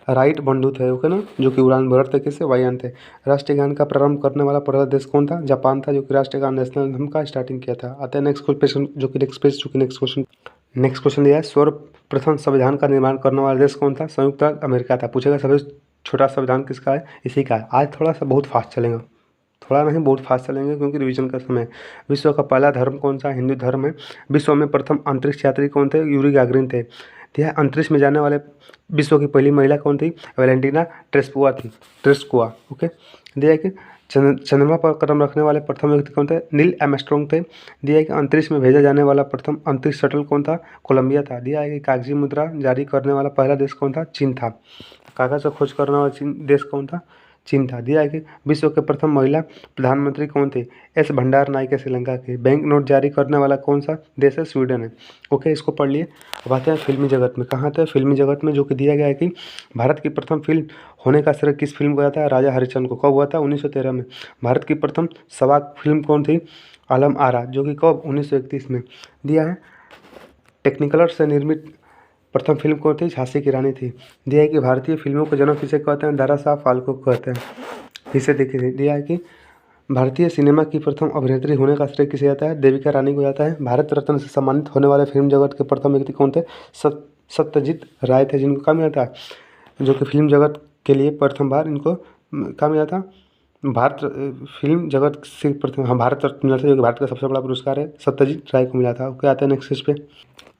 राइट बंधु थे। ओके ना, जो कि उड़ान भर तरीके से वायुयान थे। राष्ट्रीय गान का प्रारंभ करने वाला पहला देश कौन था? जापान था, जो कि राष्ट्रीय गान नेशनल एंथम का स्टार्टिंग किया था। आते हैं नेक्स्ट क्वेश्चन, जो कि नेक्स्ट क्वेश्चन दिया है, सर्वप्रथम संविधान का निर्माण करने वाला देश कौन था? संयुक्त राज्य अमेरिका था। पूछेगा सबसे छोटा संविधान किसका है? इसी का है। आज थोड़ा सा बहुत फास्ट चलेगा, थोड़ा नहीं बहुत फास्ट चलेंगे क्योंकि रिवीजन का समय है। विश्व का पहला धर्म कौन सा? हिंदू धर्म है। विश्व में प्रथम अंतरिक्ष यात्री कौन थे? यूरी गागरिन थे। दिया है अंतरिक्ष में जाने वाले विश्व की पहली महिला कौन थी? वैलेंटीना ट्रेस्कुआ। ओके, दिया है कि चंद्रमा पर कदम रखने वाले प्रथम व्यक्ति कौन थे? नील आर्मस्ट्रांग थे। दिया है कि अंतरिक्ष में भेजा जाने वाला प्रथम अंतरिक्ष शटल कौन था? कोलंबिया था। दिया है कि कागजी मुद्रा जारी करने वाला पहला देश कौन था? चीन था। कागज का खोज करने वाला देश कौन था? चीन था। दिया है कि विश्व के प्रथम महिला प्रधानमंत्री कौन थे? एस भंडार नायके श्रीलंका के। बैंक नोट जारी करने वाला कौन सा देश है? स्वीडन है। ओके, इसको पढ़ लिए। अब आते हैं फिल्मी जगत में। कहाँ थे? फिल्मी जगत में, जो कि दिया गया है कि भारत की प्रथम फिल्म होने का श्रेय किस फिल्म को जाता है? राजा हरिश्चंद्र को। कब हुआ था? 1913 में। भारत की प्रथम सवाक फिल्म कौन थी? आलम आरा, जो कि कब? 1931 में। दिया है टेक्निकलर से निर्मित प्रथम फिल्म कौन थी? झांसी की रानी थी। दिया है कि भारतीय फिल्मों को जनक किसे कहते हैं? दारा साहब फाल्के को कहते हैं। इसे देखिए, दिया है कि भारतीय सिनेमा की प्रथम अभिनेत्री होने का श्रेय किसे जाता है? देविका रानी को जाता है। भारत रत्न से सम्मानित होने वाले फिल्म जगत के प्रथम व्यक्ति कौन थे? सत्यजीत राय थे, जिनको कहा मिला था, जो कि फिल्म जगत के लिए प्रथम बार इनको कहा मिला था। भारत फिल्म जगत से प्रथम, हाँ, भारत रत्न मिला था, जो कि भारत का सबसे बड़ा पुरस्कार है। सत्यजीत राय को मिला था। ओके, आते हैं नेक्स्ट पे।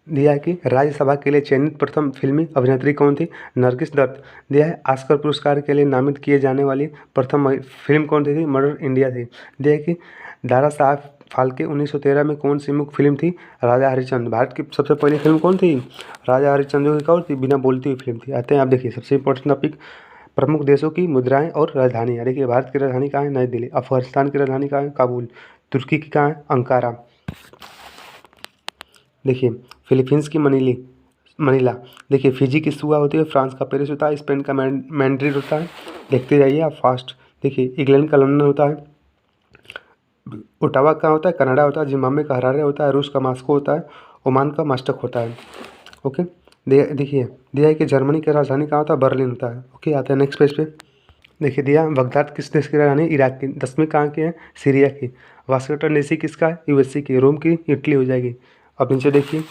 दिया है कि राज्यसभा के लिए चयनित प्रथम फिल्मी अभिनेत्री कौन थी? नरगिस दत्त। दिया है ऑस्कर पुरस्कार के लिए नामित किए जाने वाली प्रथम फिल्म कौन थी? मदर इंडिया थी। दिया है कि दारा साहब फाल्के 1913 में कौन सी मुख्य फिल्म थी? राजा हरिश्चंद्र। भारत की सबसे पहली फिल्म कौन थी? राजा हरिश्चंद्र, जो कि कौन थी? बिना बोलती हुई फिल्म थी। आते हैं, आप देखिए सबसे इंपॉर्टेंट टॉपिक, प्रमुख देशों की मुद्राएं और राजधानी। देखिए भारत की राजधानी कहाँ है? नई दिल्ली। अफगानिस्तान की राजधानी कहाँ है? काबुल। तुर्की की कहाँ है? अंकारा। देखिए फिलीपींस की मनीला। देखिए फिजी की सुआ होती है, फ्रांस का पेरिस होता है, स्पेन का मैड्रिड होता है। देखते जाइए आप फास्ट। देखिए इंग्लैंड का लंदन होता है, ओटावा कहाँ होता है, कनाडा होता है, जिम्बाब्वे का हरारे होता है, रूस का मास्को होता है, ओमान का मास्टक होता है। ओके, देखिए दिया है कि जर्मनी की राजधानी कहाँ होता है, बर्लिन होता है। ओके, आते हैं नेक्स्ट पेज पे। देखिए दिया बगदाद किस देश की राजधानी, इराक की। 10वीं कहाँ की है, सीरिया की। वाशिंगटन डीसी किसका है, यूएसए की। रोम की, इटली हो जाएगी। अब नीचे देखिए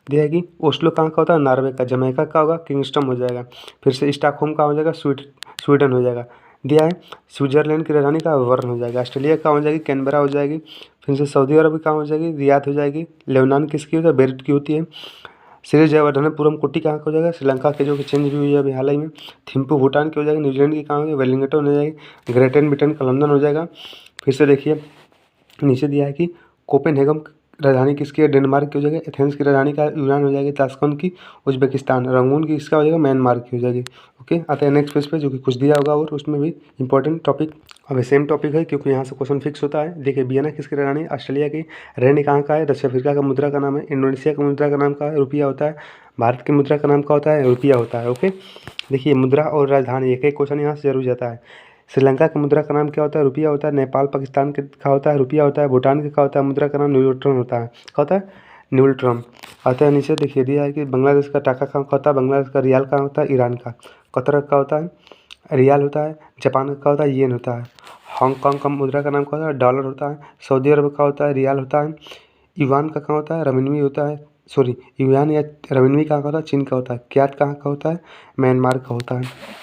दिया है कि ओस्लो कहाँ का होता है, नॉर्वे का। जमैका का होगा, किंगस्टन हो जाएगा। फिर से स्टॉकहोम का हो जाएगा, स्वीडन हो जाएगा। दिया है स्विट्जरलैंड की राजधानी का, बर्न हो जाएगा। ऑस्ट्रेलिया का हो जाएगी, कैनबरा हो जाएगी। फिर से सऊदी अरब कहाँ हो जाएगी, रियाद हो जाएगी। लेबनान किसकी होती है, बेरूत की होती है। श्री जयवर्धनपुरम कोट्टी कहाँ का हो जाएगा, श्रीलंका के, जो कि चेंज भी हुई है अभी हाल ही में। थिम्पू भूटान की हो जाएगी। न्यूजीलैंड की कहाँ हो जाएगी, वेलिंगटन हो जाएगी। ग्रेट ब्रिटेन का लंदन हो जाएगा। फिर से देखिए नीचे दिया है कि कोपेनहेगन राजधानी किसकी है, डेनमार्क की हो जाएगी। एथेंस की राजधानी का यूनान हो जाएगी। ताशकंद की, उज्बेकिस्तान। रंगून की इसका हो जाएगा, म्यांमार की हो जाएगी। ओके, आते हैं नेक्स्ट पेज पे, जो कि कुछ दिया होगा और उसमें भी इंपॉर्टेंट टॉपिक अब सेम टॉपिक है, क्योंकि यहाँ से क्वेश्चन फिक्स होता है। देखिए वियना किसकी राजधानी, ऑस्ट्रेलिया की। रेंड कहाँ का है, दक्षिण अफ्रीका का मुद्रा का नाम है। इंडोनेशिया का मुद्रा का नाम का है, रुपया होता है। भारत की मुद्रा का नाम क्या होता है, रुपया होता है। ओके, देखिए मुद्रा और राजधानी, एक एक क्वेश्चन यहाँ से जरूर जाता है। श्रीलंका की मुद्रा का नाम क्या होता है, रुपया होता है। नेपाल पाकिस्तान के का होता है, रुपया होता है। भूटान के का होता है, मुद्रा का नाम न्यूट्रॉन होता है। क्या होता है, न्यूट्रॉन। आता है नीचे देखिए दिया है कि बांग्लादेश का टाका कहाँ होता है, बांग्लादेश का रियाल कहाँ होता है, ईरान का। कतर का होता है, रियाल होता है। जापान का होता है, येन होता है। हांगकांग का मुद्रा का नाम क्या होता है, डॉलर होता है। सऊदी अरब का होता है, रियाल होता है। युआन का कहाँ होता है, रमनवी होता है। सॉरी, युआन या रमनवी कहाँ का होता है, चीन का होता है। क्यात कहाँ का होता है, म्यांमार का होता है।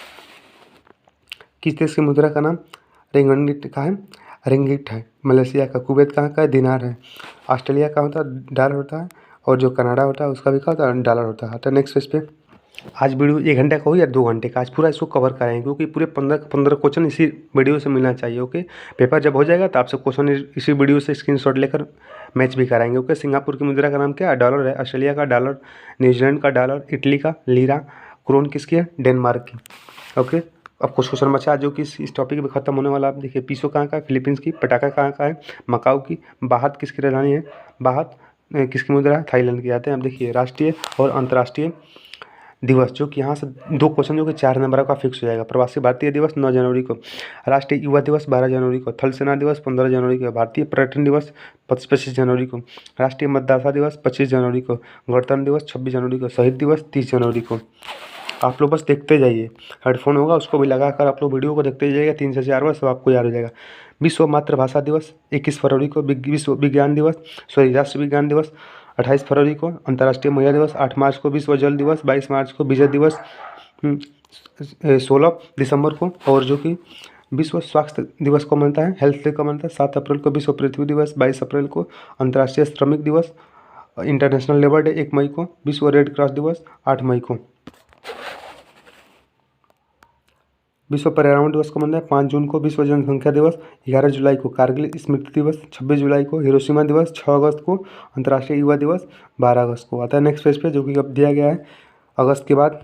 किस देश की मुद्रा का नाम रिंगिट का है, रिंगिट है। मलेशिया का। कुवैत कहाँ का है, दिनार है। ऑस्ट्रेलिया का होता है, डॉलर होता है। और जो कनाडा होता है उसका भी क्या होता है, डॉलर होता है। तो नेक्स्ट पेज पे, आज वीडियो 1 घंटे का हो या 2 घंटे का, आज पूरा इसको कवर कराएंगे, क्योंकि पूरे 15 क्वेश्चन इसी वीडियो से मिलना चाहिए। ओके, पेपर जब हो जाएगा तो आपसे क्वेश्चन इसी वीडियो से स्क्रीनशॉट लेकर मैच भी कराएंगे। ओके, सिंगापुर की मुद्रा का नाम क्या है, डॉलर है। ऑस्ट्रेलिया का डॉलर, न्यूजीलैंड का डॉलर, इटली का लीरा, क्रोन किसकी है, डेनमार्क की। ओके, अब कुछ क्वेश्चन बचा जो कि इस टॉपिक में खत्म होने वाला। आप देखिए पीसो कहाँ का है, फिलीपींस की। पटाखा कहाँ का है, मकाऊ की। बाहत किसकी राजधानी है, बाहत किसकी मुद्रा है, थाईलैंड की। आते हैं अब देखिए राष्ट्रीय और अंतर्राष्ट्रीय दिवस, जो कि यहाँ से 2 क्वेश्चन जो कि 4 नंबर का फिक्स हो जाएगा। प्रवासी भारतीय दिवस 9 जनवरी को। राष्ट्रीय युवा दिवस 12 जनवरी को। थल सेना दिवस 15 जनवरी को। भारतीय पर्यटन दिवस 25 जनवरी को। राष्ट्रीय मतदाता दिवस 25 जनवरी को। गणतंत्र दिवस 26 जनवरी को। शहीद दिवस 30 जनवरी को। आप लोग बस देखते जाइए, हेडफोन होगा उसको भी लगाकर आप लोग वीडियो को देखते जाइएगा, 3 से 4 बार, सब आपको याद हो जाएगा। विश्व मातृभाषा दिवस 21 फरवरी को। विश्व विज्ञान दिवस, सॉरी राष्ट्रीय विज्ञान दिवस 28 फरवरी को। अंतर्राष्ट्रीय महिला दिवस 8 मार्च को। विश्व जल दिवस 22 मार्च को। विजय दिवस 16 दिसंबर को। और जो कि विश्व स्वास्थ्य दिवस को मनता है, हेल्थ डे को मनता है 7 अप्रैल को। विश्व पृथ्वी दिवस 22 अप्रैल को। अंतर्राष्ट्रीय श्रमिक दिवस, इंटरनेशनल लेबर डे 1 मई को। विश्व रेड क्रॉस दिवस 8 मई को। विश्व पर्यावरण दिवस को मनता है 5 जून को। विश्व जनसंख्या दिवस 11 जुलाई को। कारगिल स्मृति दिवस 26 जुलाई को। हिरोशिमा दिवस 6 अगस्त को। अंतर्राष्ट्रीय युवा दिवस 12 अगस्त को। आता है नेक्स्ट पेज पे, जो कि अब दिया गया है अगस्त के बाद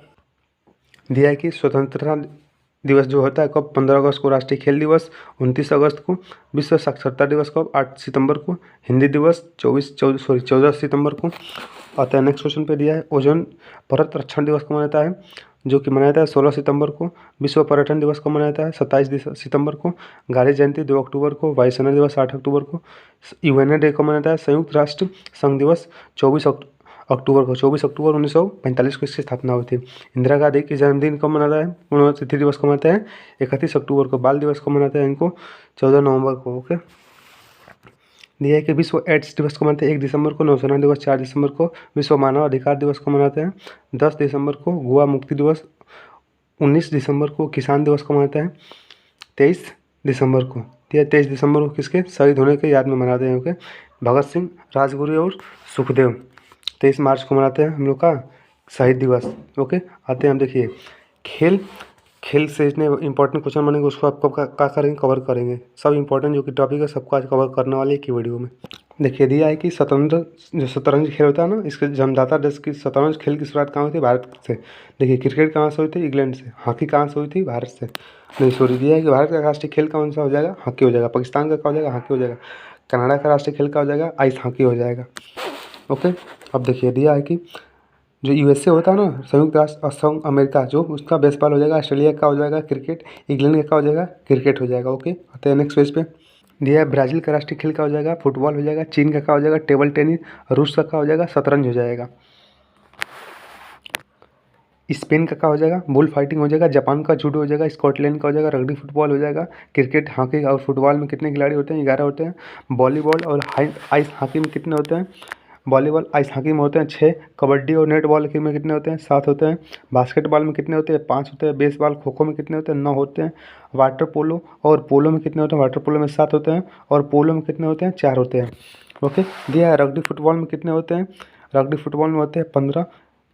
दिया है कि स्वतंत्रता दिवस जो होता है कब, 15 अगस्त को। राष्ट्रीय खेल दिवस 29 अगस्त को। विश्व साक्षरता दिवस कब, 8 सितंबर को। हिंदी दिवस 14 सितंबर को। आता है नेक्स्ट क्वेश्चन पे दिया है ओजोन परत रक्षण दिवस को मनाता है, जो कि मनाया जाता है 16 सितंबर को। विश्व पर्यटन दिवस को मनाया जाता है 27 सितंबर को। गांधी जयंती 2 अक्टूबर को। वायुसेना दिवस 8 अक्टूबर को। यूएनए डे को मनाया जाता है संयुक्त राष्ट्र संघ दिवस 24 अक्टूबर को। 24 अक्टूबर 1945 को इसकी स्थापना हुई थी। इंदिरा गांधी की जन्मदिन कब मनाता है, पुण्यतिथि दिवस को मनाते हैं 31 अक्टूबर को। बाल दिवस को मनाते हैं इनको 14 नवंबर को। ओके, दिया है कि विश्व एड्स दिवस को मनाते हैं 1 दिसंबर को। नौसेना दिवस 4 दिसंबर को। विश्व मानव अधिकार दिवस को मनाते हैं 10 दिसंबर को। गोवा मुक्ति दिवस 19 दिसंबर को। किसान दिवस को मनाते हैं 23 दिसंबर को। 23 दिसंबर को किसके शहीद होने के याद में मनाते हैं। ओके, भगत सिंह, राजगुरु और सुखदेव। 23 मार्च को मनाते हैं हम लोग का शहीद दिवस। ओके, आते हैं हम देखिए खेल से इतने इंपॉर्टेंट क्वेश्चन बनेंगे, उसको आपको क्या करेंगे, कवर करेंगे। सब इंपॉर्टेंट जो कि टॉपिक है सबको आज कवर करने वाले एक ही वीडियो में। देखिए दिया है कि जो शतरंज खेल होता है ना, इसके जन्मदाता देश की शतरंज खेल की शुरुआत कहाँ हुई थी, भारत से। देखिए क्रिकेट कहाँ से हुई थी, इंग्लैंड से। हॉकी कहाँ से हुई थी, भारत से। नहीं सॉरी, दिया है कि भारत का राष्ट्रीय खेल कौन सा हो जाएगा, हॉकी हो जाएगा। पाकिस्तान का क्या हो जाएगा, हॉकी हो जाएगा। कनाडा का राष्ट्रीय खेल क्या हो जाएगा, आइस हॉकी हो जाएगा। ओके, अब देखिए दिया है कि जो यूएसए होता है ना, संयुक्त राष्ट्र संघ अमेरिका, जो उसका बेसबॉल हो जाएगा, ऑस्ट्रेलिया का हो जाएगा क्रिकेट, इंग्लैंड का हो जाएगा क्रिकेट हो जाएगा। ओके, आते हैं नेक्स्ट पेज पे। दिया है ब्राज़ील का राष्ट्रीय खेल क्या हो जाएगा, फुटबॉल हो जाएगा। चीन का क्या हो जाएगा, टेबल टेनिस। रूस का क्या हो जाएगा, शतरंज हो जाएगा। स्पेन का क्या हो जाएगा, बुल फाइटिंग हो जाएगा। जापान का जूडो हो जाएगा। स्कॉटलैंड का हो जाएगा रग्बी फुटबॉल हो जाएगा। क्रिकेट, हॉकी और फुटबॉल में कितने खिलाड़ी होते हैं, 11 होते हैं। वॉलीबॉल और आइस हॉकी में कितने होते हैं, वॉलीबॉल आइस हॉकी में होते हैं 6। कबड्डी और नेटबॉल में कितने होते हैं, 7 होते हैं। बास्केटबॉल में कितने होते हैं, 5 होते हैं। बेसबॉल खो खो में कितने होते हैं, 9 होते हैं। वाटर पोलो और पोलो में कितने होते हैं, वाटर पोलो में 7 होते हैं। और पोलो में कितने होते हैं, 4 होते हैं। ओके, दिया है रग्बी फुटबॉल में कितने होते हैं, रग्बी फुटबॉल में होते हैं 15।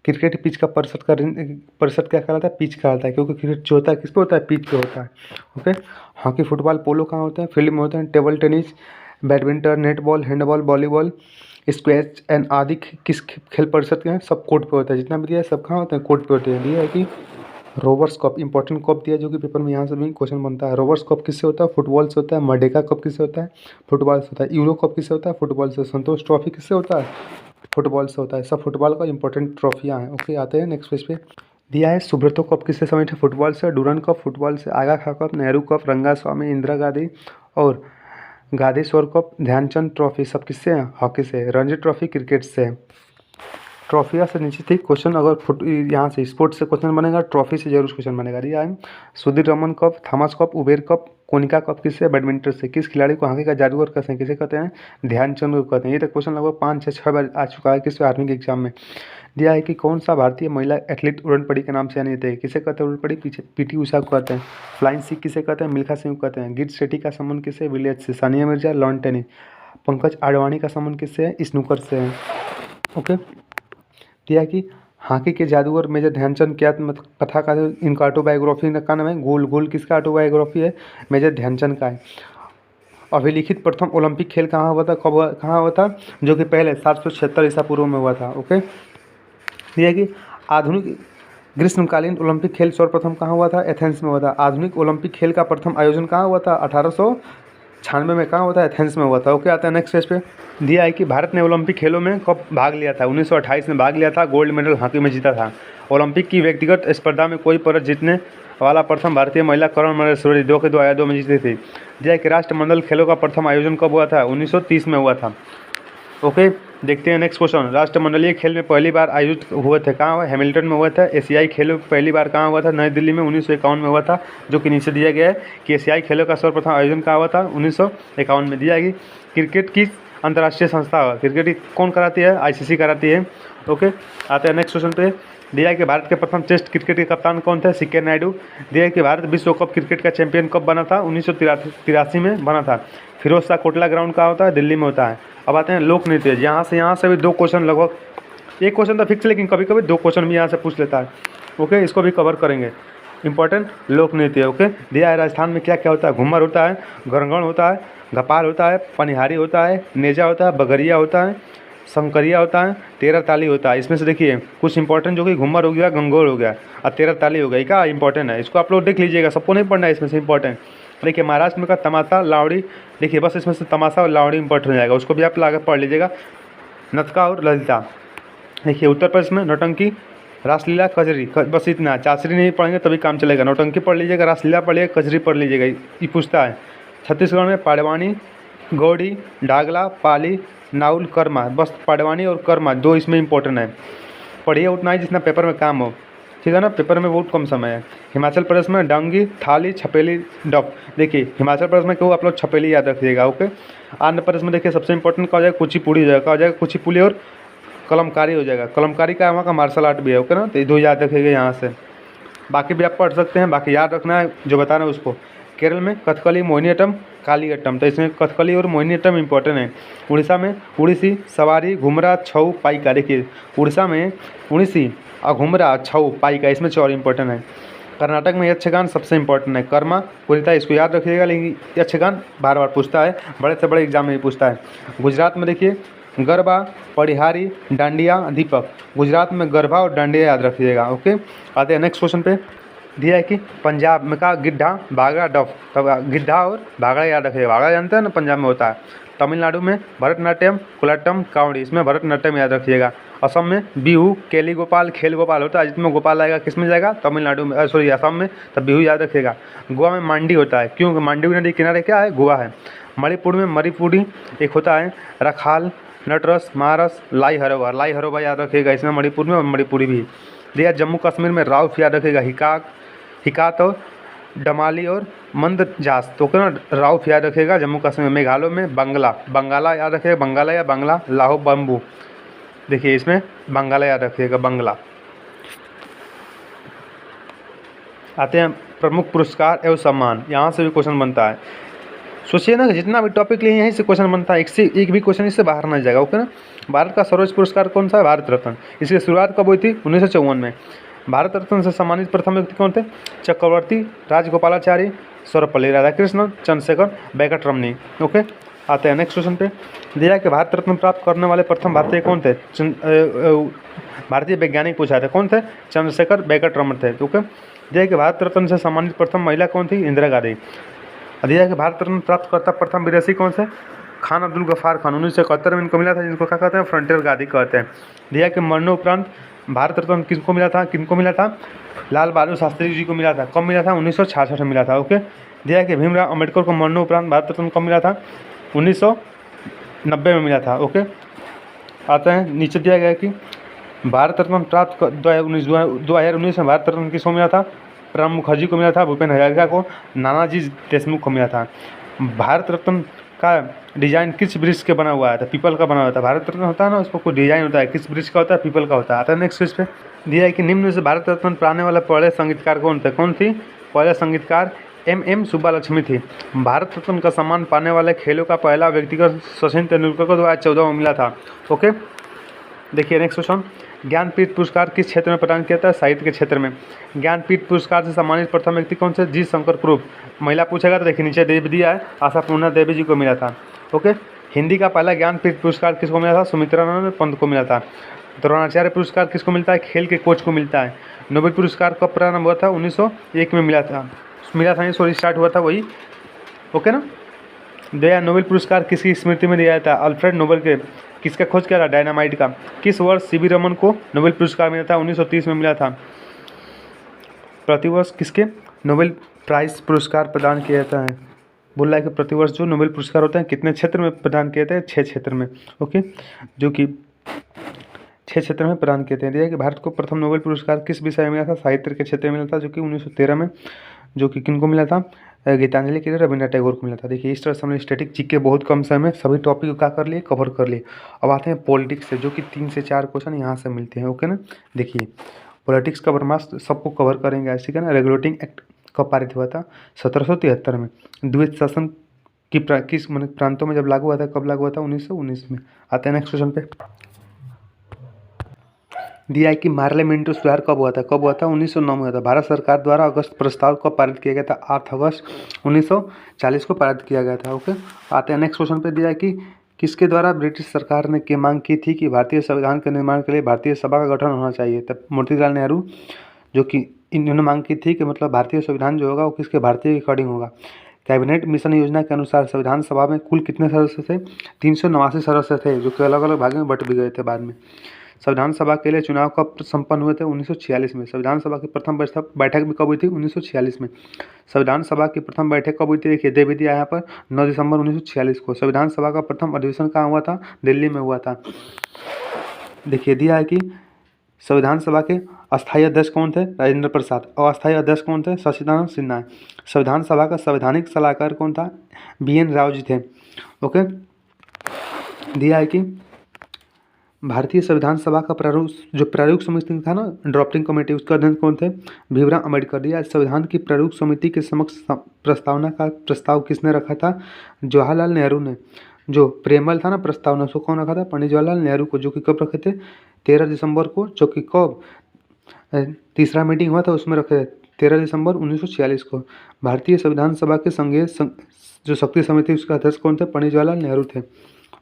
क्रिकेट पिच का प्रतिशत क्या कहलाता है, पिच कहलाता है, क्योंकि क्रिकेट जो होता है किस पे होता है, पिच पे होता है। ओके, हॉकी फुटबॉल पोलो कहाँ होते हैं, फील्ड में होते हैं। Table tennis, badminton, netball, handball, volleyball, squash and आदि किस खेल परिषद के हैं, सब कोर्ट पे होता है। जितना भी दिया है सब कहाँ होते हैं, कोर्ट पे होते हैं। दिया है कि रोवर्स कप, इंपॉर्टेंट कप दिया है जो कि पेपर में यहाँ से भी क्वेश्चन बनता है। रोवर्स कप किससे होता है, फुटबॉल से होता है। मर्डेका कप किससे होता है, फुटबॉल से होता है। यूरो कप किससे होता है, फुटबॉल से। संतोष ट्रॉफी किससे होता है, फुटबॉल से होता है। सब फुटबॉल का इंपॉर्टेंट ट्रॉफियाँ हैं। ओके, आते हैं नेक्स्ट पेज पे। दिया है सुब्रतो कप किससे संबंधित है, फुटबॉल से। डूरन कप फुटबॉल से। आगा खा कप, नेहरू कप, रंगास्वामी, इंदिरा गांधी और गादेश्वर कप, ध्यानचंद ट्रॉफी सब किससे हैं, हॉकी से। रणजी ट्रॉफी क्रिकेट से। ट्रॉफिया से नीचे थी क्वेश्चन, अगर यहाँ से स्पोर्ट्स से क्वेश्चन बनेगा, ट्रॉफी से जरूर क्वेश्चन बनेगा। दिया है Sudirman cup, Thomas cup, Uber cup, Konica cup किससे, बैडमिंटन से। किस खिलाड़ी को हॉकी का जादूगर कहते हैं, किसे कहते हैं, ध्यानचंद को कहते हैं। ये तक क्वेश्चन लगभग 5 से 6 बार आ चुका है किस आर्मी के एग्जाम में। दिया है कि कौन सा भारतीय महिला एथलीट उड़न पड़ी के नाम से जानी जाती है, किसे कहते हैं उड़न पड़ी, पीछे पीटी उषा को कहते हैं। फ्लाइंग सिख किसे कहते हैं, मिल्खा सिंह को कहते हैं। गिर शेट्टी का संबंध किससे, विलियर्स से। Sania Mirza, lawn tennis. पंकज आडवाणी का संबंध किससे है, स्नूकर से है। ओके, दिया कि हॉकी के जादूगर मेजर ध्यानचंद क्या कथा का, इनका ऑटोबायोग्राफी का नाम है गोल गोल। किसका ऑटोबायोग्राफी है, मेजर ध्यानचंद का है। अभिलिखित प्रथम ओलंपिक खेल कहाँ हुआ था, कहाँ हुआ था, जो कि पहले 776 ईसा पूर्व में हुआ था। ओके, दिया कि आधुनिक ग्रीष्मकालीन ओलंपिक खेल सर्वप्रथम कहाँ हुआ था, एथेंस में हुआ था। आधुनिक ओलंपिक खेल का प्रथम आयोजन कहाँ हुआ था, 1896 में कहाँ हुआ था, एथेंस में हुआ था। ओके, आता है नेक्स्ट पेज पे। दिया है कि भारत ने ओलंपिक खेलों में कब भाग लिया था, 1928 में भाग लिया था। गोल्ड मेडल हॉकी में जीता था। ओलंपिक की व्यक्तिगत स्पर्धा में कोई पदक जीतने वाला प्रथम भारतीय महिला करण मल्लेश्वरी 2 के 2002 में जीती थी। दिया है कि राष्ट्रमंडल खेलों का प्रथम आयोजन कब हुआ था, 1930 में हुआ था। ओके, देखते हैं नेक्स्ट क्वेश्चन। राष्ट्रमंडलीय खेल में पहली बार आयोजित हुए थे कहाँ हुआ, हैमिल्टन में हुआ था। एशियाई खेलों में पहली बार कहाँ हुआ था, नई दिल्ली में 1951 में हुआ था, जो कि नीचे दिया गया है कि एशियाई खेलों का सर्वप्रथम आयोजन कहाँ हुआ था, 1951 में। दिया है कि क्रिकेट की अंतर्राष्ट्रीय संस्था क्रिकेट कौन कराती है, आईसीसी कराती है। ओके, आते हैं नेक्स्ट क्वेश्चन पे। दिया है कि भारत के प्रथम टेस्ट क्रिकेट के कप्तान कौन थे, सिक्के नायडू। दिया है कि भारत विश्व कप क्रिकेट का चैंपियन कब बना था, 1983 में बना था। फिरोज शाह कोटला ग्राउंड कहाँ होता है, दिल्ली में होता है। अब आते हैं लोक नृत्य। यहाँ से भी 2 क्वेश्चन, लगभग एक क्वेश्चन तो फिक्स, लेकिन कभी कभी 2 क्वेश्चन भी यहाँ से पूछ लेता है। ओके, इसको भी कवर करेंगे। इंपॉर्टेंट लोक नृत्य। ओके, दिया है राजस्थान में क्या क्या होता है, घूमर होता है, गरगण होता है, घपाल होता है, पनिहारी होता है, नेजा होता है, बगरिया होता है, शंकरिया होता है, तेरह ताली होता है। इसमें से देखिए कुछ इंपॉर्टेंट, जो कि घूमर हो गया, गंगोर हो गया और तेरह ताली हो गई, क्या इंपॉर्टेंट है, इसको आप लोग देख लीजिएगा, सबको नहीं पढ़ना है इसमें से इंपॉर्टेंट। देखिए महाराष्ट्र में का तमाशा लावड़ी, देखिए बस इसमें से तमाशा और लावड़ी इंपॉर्टेंट हो जाएगा, उसको भी आप लाकर पढ़ लीजिएगा। नतका और ललिता। देखिए उत्तर प्रदेश में नौटंकी, रासलीला, कजरी, बस इतना। चासरी नहीं पढ़ेंगे तभी काम चलेगा। नौटंकी पढ़ लीजिएगा, रासलीला पढ़िएगा, कजरी पढ़ लीजिएगा, ये पूछता है। छत्तीसगढ़ में पाडवानी, गौड़ी, डागला, पाली, नाउल, कर्मा, बस पाडवानी और कर्मा 2 इसमें इंपॉर्टेंट है। पढ़िए उतना ही जितना पेपर में काम हो, ठीक है ना, पेपर में बहुत कम समय है। हिमाचल प्रदेश में डांगी, थाली, छपेली, डफ। देखिए हिमाचल प्रदेश में क्यों, आप लोग छपेली याद रखिएगा। ओके, आंध्र प्रदेश में देखिए सबसे इंपॉर्टेंट क्या हो जाएगा, कुचिपुड़ी हो जाएगा, क्या हो जाएगा, कुचिपुड़ी और कलमकारी हो जाएगा। कलमकारी का वहाँ का मार्शल आर्ट भी है। ओके ना, तो ये 2 याद रखिएगा यहाँ से, बाकी भी आप पढ़ सकते हैं, बाकी याद रखना है जो बता रहे हैं उसको। केरल में कथकली, मोहिनीअट्टम, कालीअट्टम, तो इसमें कथकली और मोहिनीअट्टम इंपॉर्टेंट है। उड़ीसा में उड़ीसी, सवारी, घुमरा, छऊ, पाइका। देखिए उड़ीसा में उड़ीसी और घुमरा, छऊ, पाइका, इसमें 4 इंपॉर्टेंट है। कर्नाटक में यक्षगान सबसे इंपॉर्टेंट है। कर्मा, कुरिता, इसको याद रखिएगा, लेकिन यक्षगान बार बार पूछता है, बड़े से बड़े एग्जाम में भी पूछता है। गुजरात में देखिए गरबा, पढ़िहारी, डांडिया, दीपक। गुजरात में गरबा और डांडिया याद रखिएगा। ओके, आते हैं नेक्स्ट क्वेश्चन पे। दिया है कि पंजाब में का गिद्धा भागड़ा डफ, तब गिद्धा और भागड़ा याद रखिएगा। भागड़ा जानते हैं ना, पंजाब में होता है। तमिलनाडु में भरतनाट्यम, कुलाट्टम, कावड़ी, इसमें भरतनाट्यम याद रखिएगा। असम में बिहू, केली गोपाल, खेल गोपाल होता है, जिसमें गोपाल आएगा किस में जाएगा, तमिलनाडु में, सॉरी असम में, तब बिहू याद रखिएगा। गोवा में मांडी होता है, क्योंकि मांडी नदी किनारे क्या है, गोवा है। मणिपुर में मणिपुरी एक होता है, रखाल, नटरस, महारस, लाई हरोबा, लाई हरोबा याद रखिएगा, इसमें मणिपुर में मणिपुरी भी दिया। जम्मू कश्मीर में राउफ याद रखिएगा, हिकात और डमाली और मंदजास, तो क्या ना राउफ याद रखिएगा जम्मू कश्मीर में। मेघालय में बंगाला याद रखिएगा, बंगाला या बांग्ला, लाहो बम्बू, देखिए इसमें बंगाला याद रखिएगा, बंगला। आते हैं प्रमुख पुरस्कार एवं सम्मान, यहाँ से भी क्वेश्चन बनता है। सोचिए ना, जितना भी टॉपिक लिए यहीं से क्वेश्चन बनता है, एक भी क्वेश्चन इससे बाहर ना जाएगा, ओके ना। भारत का सर्वोच्च पुरस्कार कौन सा है, भारत रत्न। इसकी शुरुआत कब हुई थी, 1954 में। भारत रत्न से सम्मानित प्रथम व्यक्ति कौन थे, चक्रवर्ती राजगोपालाचारी, सर्वपल्ली राधाकृष्णन, चंद्रशेखर वेंकटरमणी, ओके। आते हैं नेक्स्ट क्वेश्चन पे। दिया कि भारत रत्न प्राप्त करने वाले प्रथम भारतीय कौन थे, भारतीय वैज्ञानिक पूछा था, कौन थे, चंद्रशेखर वेंकटरमण थे, ओके। दिया कि भारत रत्न से सम्मानित प्रथम महिला कौन थी, इंदिरा गांधी। दिया कि भारत रत्न प्राप्त करता प्रथम विदेशी कौन से, खान अब्दुल गफ्फार खान, 1971 में इनको मिला था, जिनको क्या कहते हैं, फ्रंटियर गांधी कहते हैं। दिया कि मरणोपरांत भारत रत्न किसको मिला था, लाल बहादुर शास्त्री जी को मिला था। कब मिला था, 1966 में मिला था, ओके। दिया कि भीमराव अम्बेडकर को मरणोपरांत भारत रत्न कब मिला था, 1990 में मिला था, ओके। आते हैं नीचे दिया गया कि भारत रत्न प्राप्त 2019 में भारत रत्न किसको मिला था, प्रणब मुखर्जी को मिला था, भूपेन हजारिका को, नानाजी देशमुख को मिला था। भारत रत्न का डिजाइन किस वृक्ष के बना हुआ है, तो पीपल का बना हुआ था। भारत रत्न होता है ना, उसको कोई डिजाइन होता है, किस वृक्ष का होता है, पीपल का होता है। आता है नेक्स्ट पेज पे। दिया है कि निम्न में से भारत रत्न पाने वाला पहले संगीतकार कौन थे, कौन थी, पहले संगीतकार एम सुब्बालक्ष्मी थी। भारत रत्न का सम्मान पाने वाले खेलों का पहला व्यक्तिगत सचिन तेंदुलकर को 2014 में मिला था, ओके। देखिए नेक्स्ट क्वेश्चन, ज्ञानपीठ पुरस्कार किस क्षेत्र में प्रदान किया था, साहित्य के क्षेत्र में। ज्ञानपीठ पुरस्कार से सम्मानित प्रथम व्यक्ति कौन से, जी शंकर कुरूप, महिला पूछेगा तो देखिए नीचे देव दिया है, आशापूर्णा देवी जी को मिला था, ओके। हिंदी का पहला ज्ञानपीठ पुरस्कार किसको मिला था, सुमित्रानंद पंत को मिला था। द्रोणाचार्य पुरस्कार किसको मिलता है, खेल के कोच को मिलता है। नोबेल पुरस्कार कब प्रारंभ हुआ था, 1901 में मिला था, सॉरी स्टार्ट हुआ था वही, ओके ना। दिया नोबेल पुरस्कार किसकी स्मृति में दिया जाता है, अल्फ्रेड नोबेल के, किसका खोज किया था, डायनामाइट का। किस वर्ष सीवी रमन को नोबेल पुरस्कार मिला था, 1930 में मिला था। प्रतिवर्ष किसके नोबेल प्राइज पुरस्कार प्रदान किया जाता है, बोल रहा है कि प्रतिवर्ष जो नोबेल पुरस्कार होते हैं कितने क्षेत्र में प्रदान किए जाते हैं, 6 क्षेत्र में, ओके, जो कि 6 क्षेत्र में प्रदान किए थे। दिया कि भारत को प्रथम नोबेल पुरस्कार किस विषय में मिला था, साहित्य के क्षेत्र में मिला था, जो कि 1913 में, जो कि किनको मिला था, गीतांजलि के लिए रविन्द्रनाथ टैगोर को मिला था। देखिए इस तरह से हमने स्टैटिक जी के बहुत कम समय में सभी टॉपिक को क्या कर लिए, कवर कर लिए। अब आते हैं पॉलिटिक्स से, जो कि 3 से 4 क्वेश्चन यहाँ से मिलते हैं, ओके ना। देखिए पॉलिटिक्स का ब्रह्मास्त्र सबको कवर करेंगे, ऐसे का ना। रेगुलेटिंग एक्ट कब पारित हुआ था, 1773 में। द्वैत शासन की किस प्रांतों में जब लागू हुआ था, कब लागू हुआ था, 1919 में। आते हैं नेक्स्ट क्वेश्चन पे। दिया है कि पार्लियामेंट्री सुधार कब हुआ था, 1909 में हुआ था। भारत सरकार द्वारा अगस्त प्रस्ताव कब पारित किया गया था, 8 अगस्त 1940 को पारित किया गया था, ओके। आते हैं नेक्स्ट क्वेश्चन पे। दिया है कि किसके द्वारा ब्रिटिश सरकार ने मांग की थी कि भारतीय संविधान के निर्माण के लिए भारतीय सभा का गठन होना चाहिए, तब मोतीलाल नेहरू, जो कि इन्होंने मांग की थी कि मतलब भारतीय संविधान जो होगा वो किसके, भारतीय के अकॉर्डिंग होगा। कैबिनेट मिशन योजना के अनुसार संविधान सभा में कुल कितने सदस्य थे, 389 सदस्य थे, जो कि अलग अलग भागों में बट भी गए थे बाद में। संविधान सभा के लिए चुनाव कब संपन्न हुए थे, 1946 में। संविधान सभा की प्रथम बैठक भी कब हुई थी, 1946 में। संविधान सभा की प्रथम बैठक कब हुई थी, देखिए दे भी दिया यहाँ पर, 9 दिसंबर 1946 को। संविधान सभा का प्रथम अधिवेशन कहाँ हुआ था, दिल्ली में हुआ था। देखिए दिया है कि संविधान सभा के अस्थायी अध्यक्ष कौन थे, राजेंद्र प्रसाद, और अस्थायी अध्यक्ष कौन थे, सच्चिदानंद सिन्हा। संविधान सभा का संवैधानिक सलाहकार कौन था, BN राव जी थे, ओके। दिया है कि भारतीय संविधान सभा का प्रारूप समिति था ना, ड्राफ्टिंग कमेटी, उसका अध्यक्ष कौन थे, भीमराव अम्बेडकर। दिया संविधान की प्रारूप समिति के समक्ष प्रस्ताव किसने रखा था, जवाहरलाल नेहरू ने। जो प्रेमल था ना प्रस्तावना, उसको कौन रखा था, पंडित जवाहरलाल नेहरू को, जो कि कब रखे थे, 13 दिसंबर को, जो कि कब तीसरा मीटिंग हुआ था उसमें रखे थे, 13 दिसंबर 1946 को। भारतीय संविधान सभा के संघीय जो शक्ति समिति, उसका अध्यक्ष कौन थे, पंडित जवाहरलाल नेहरू थे,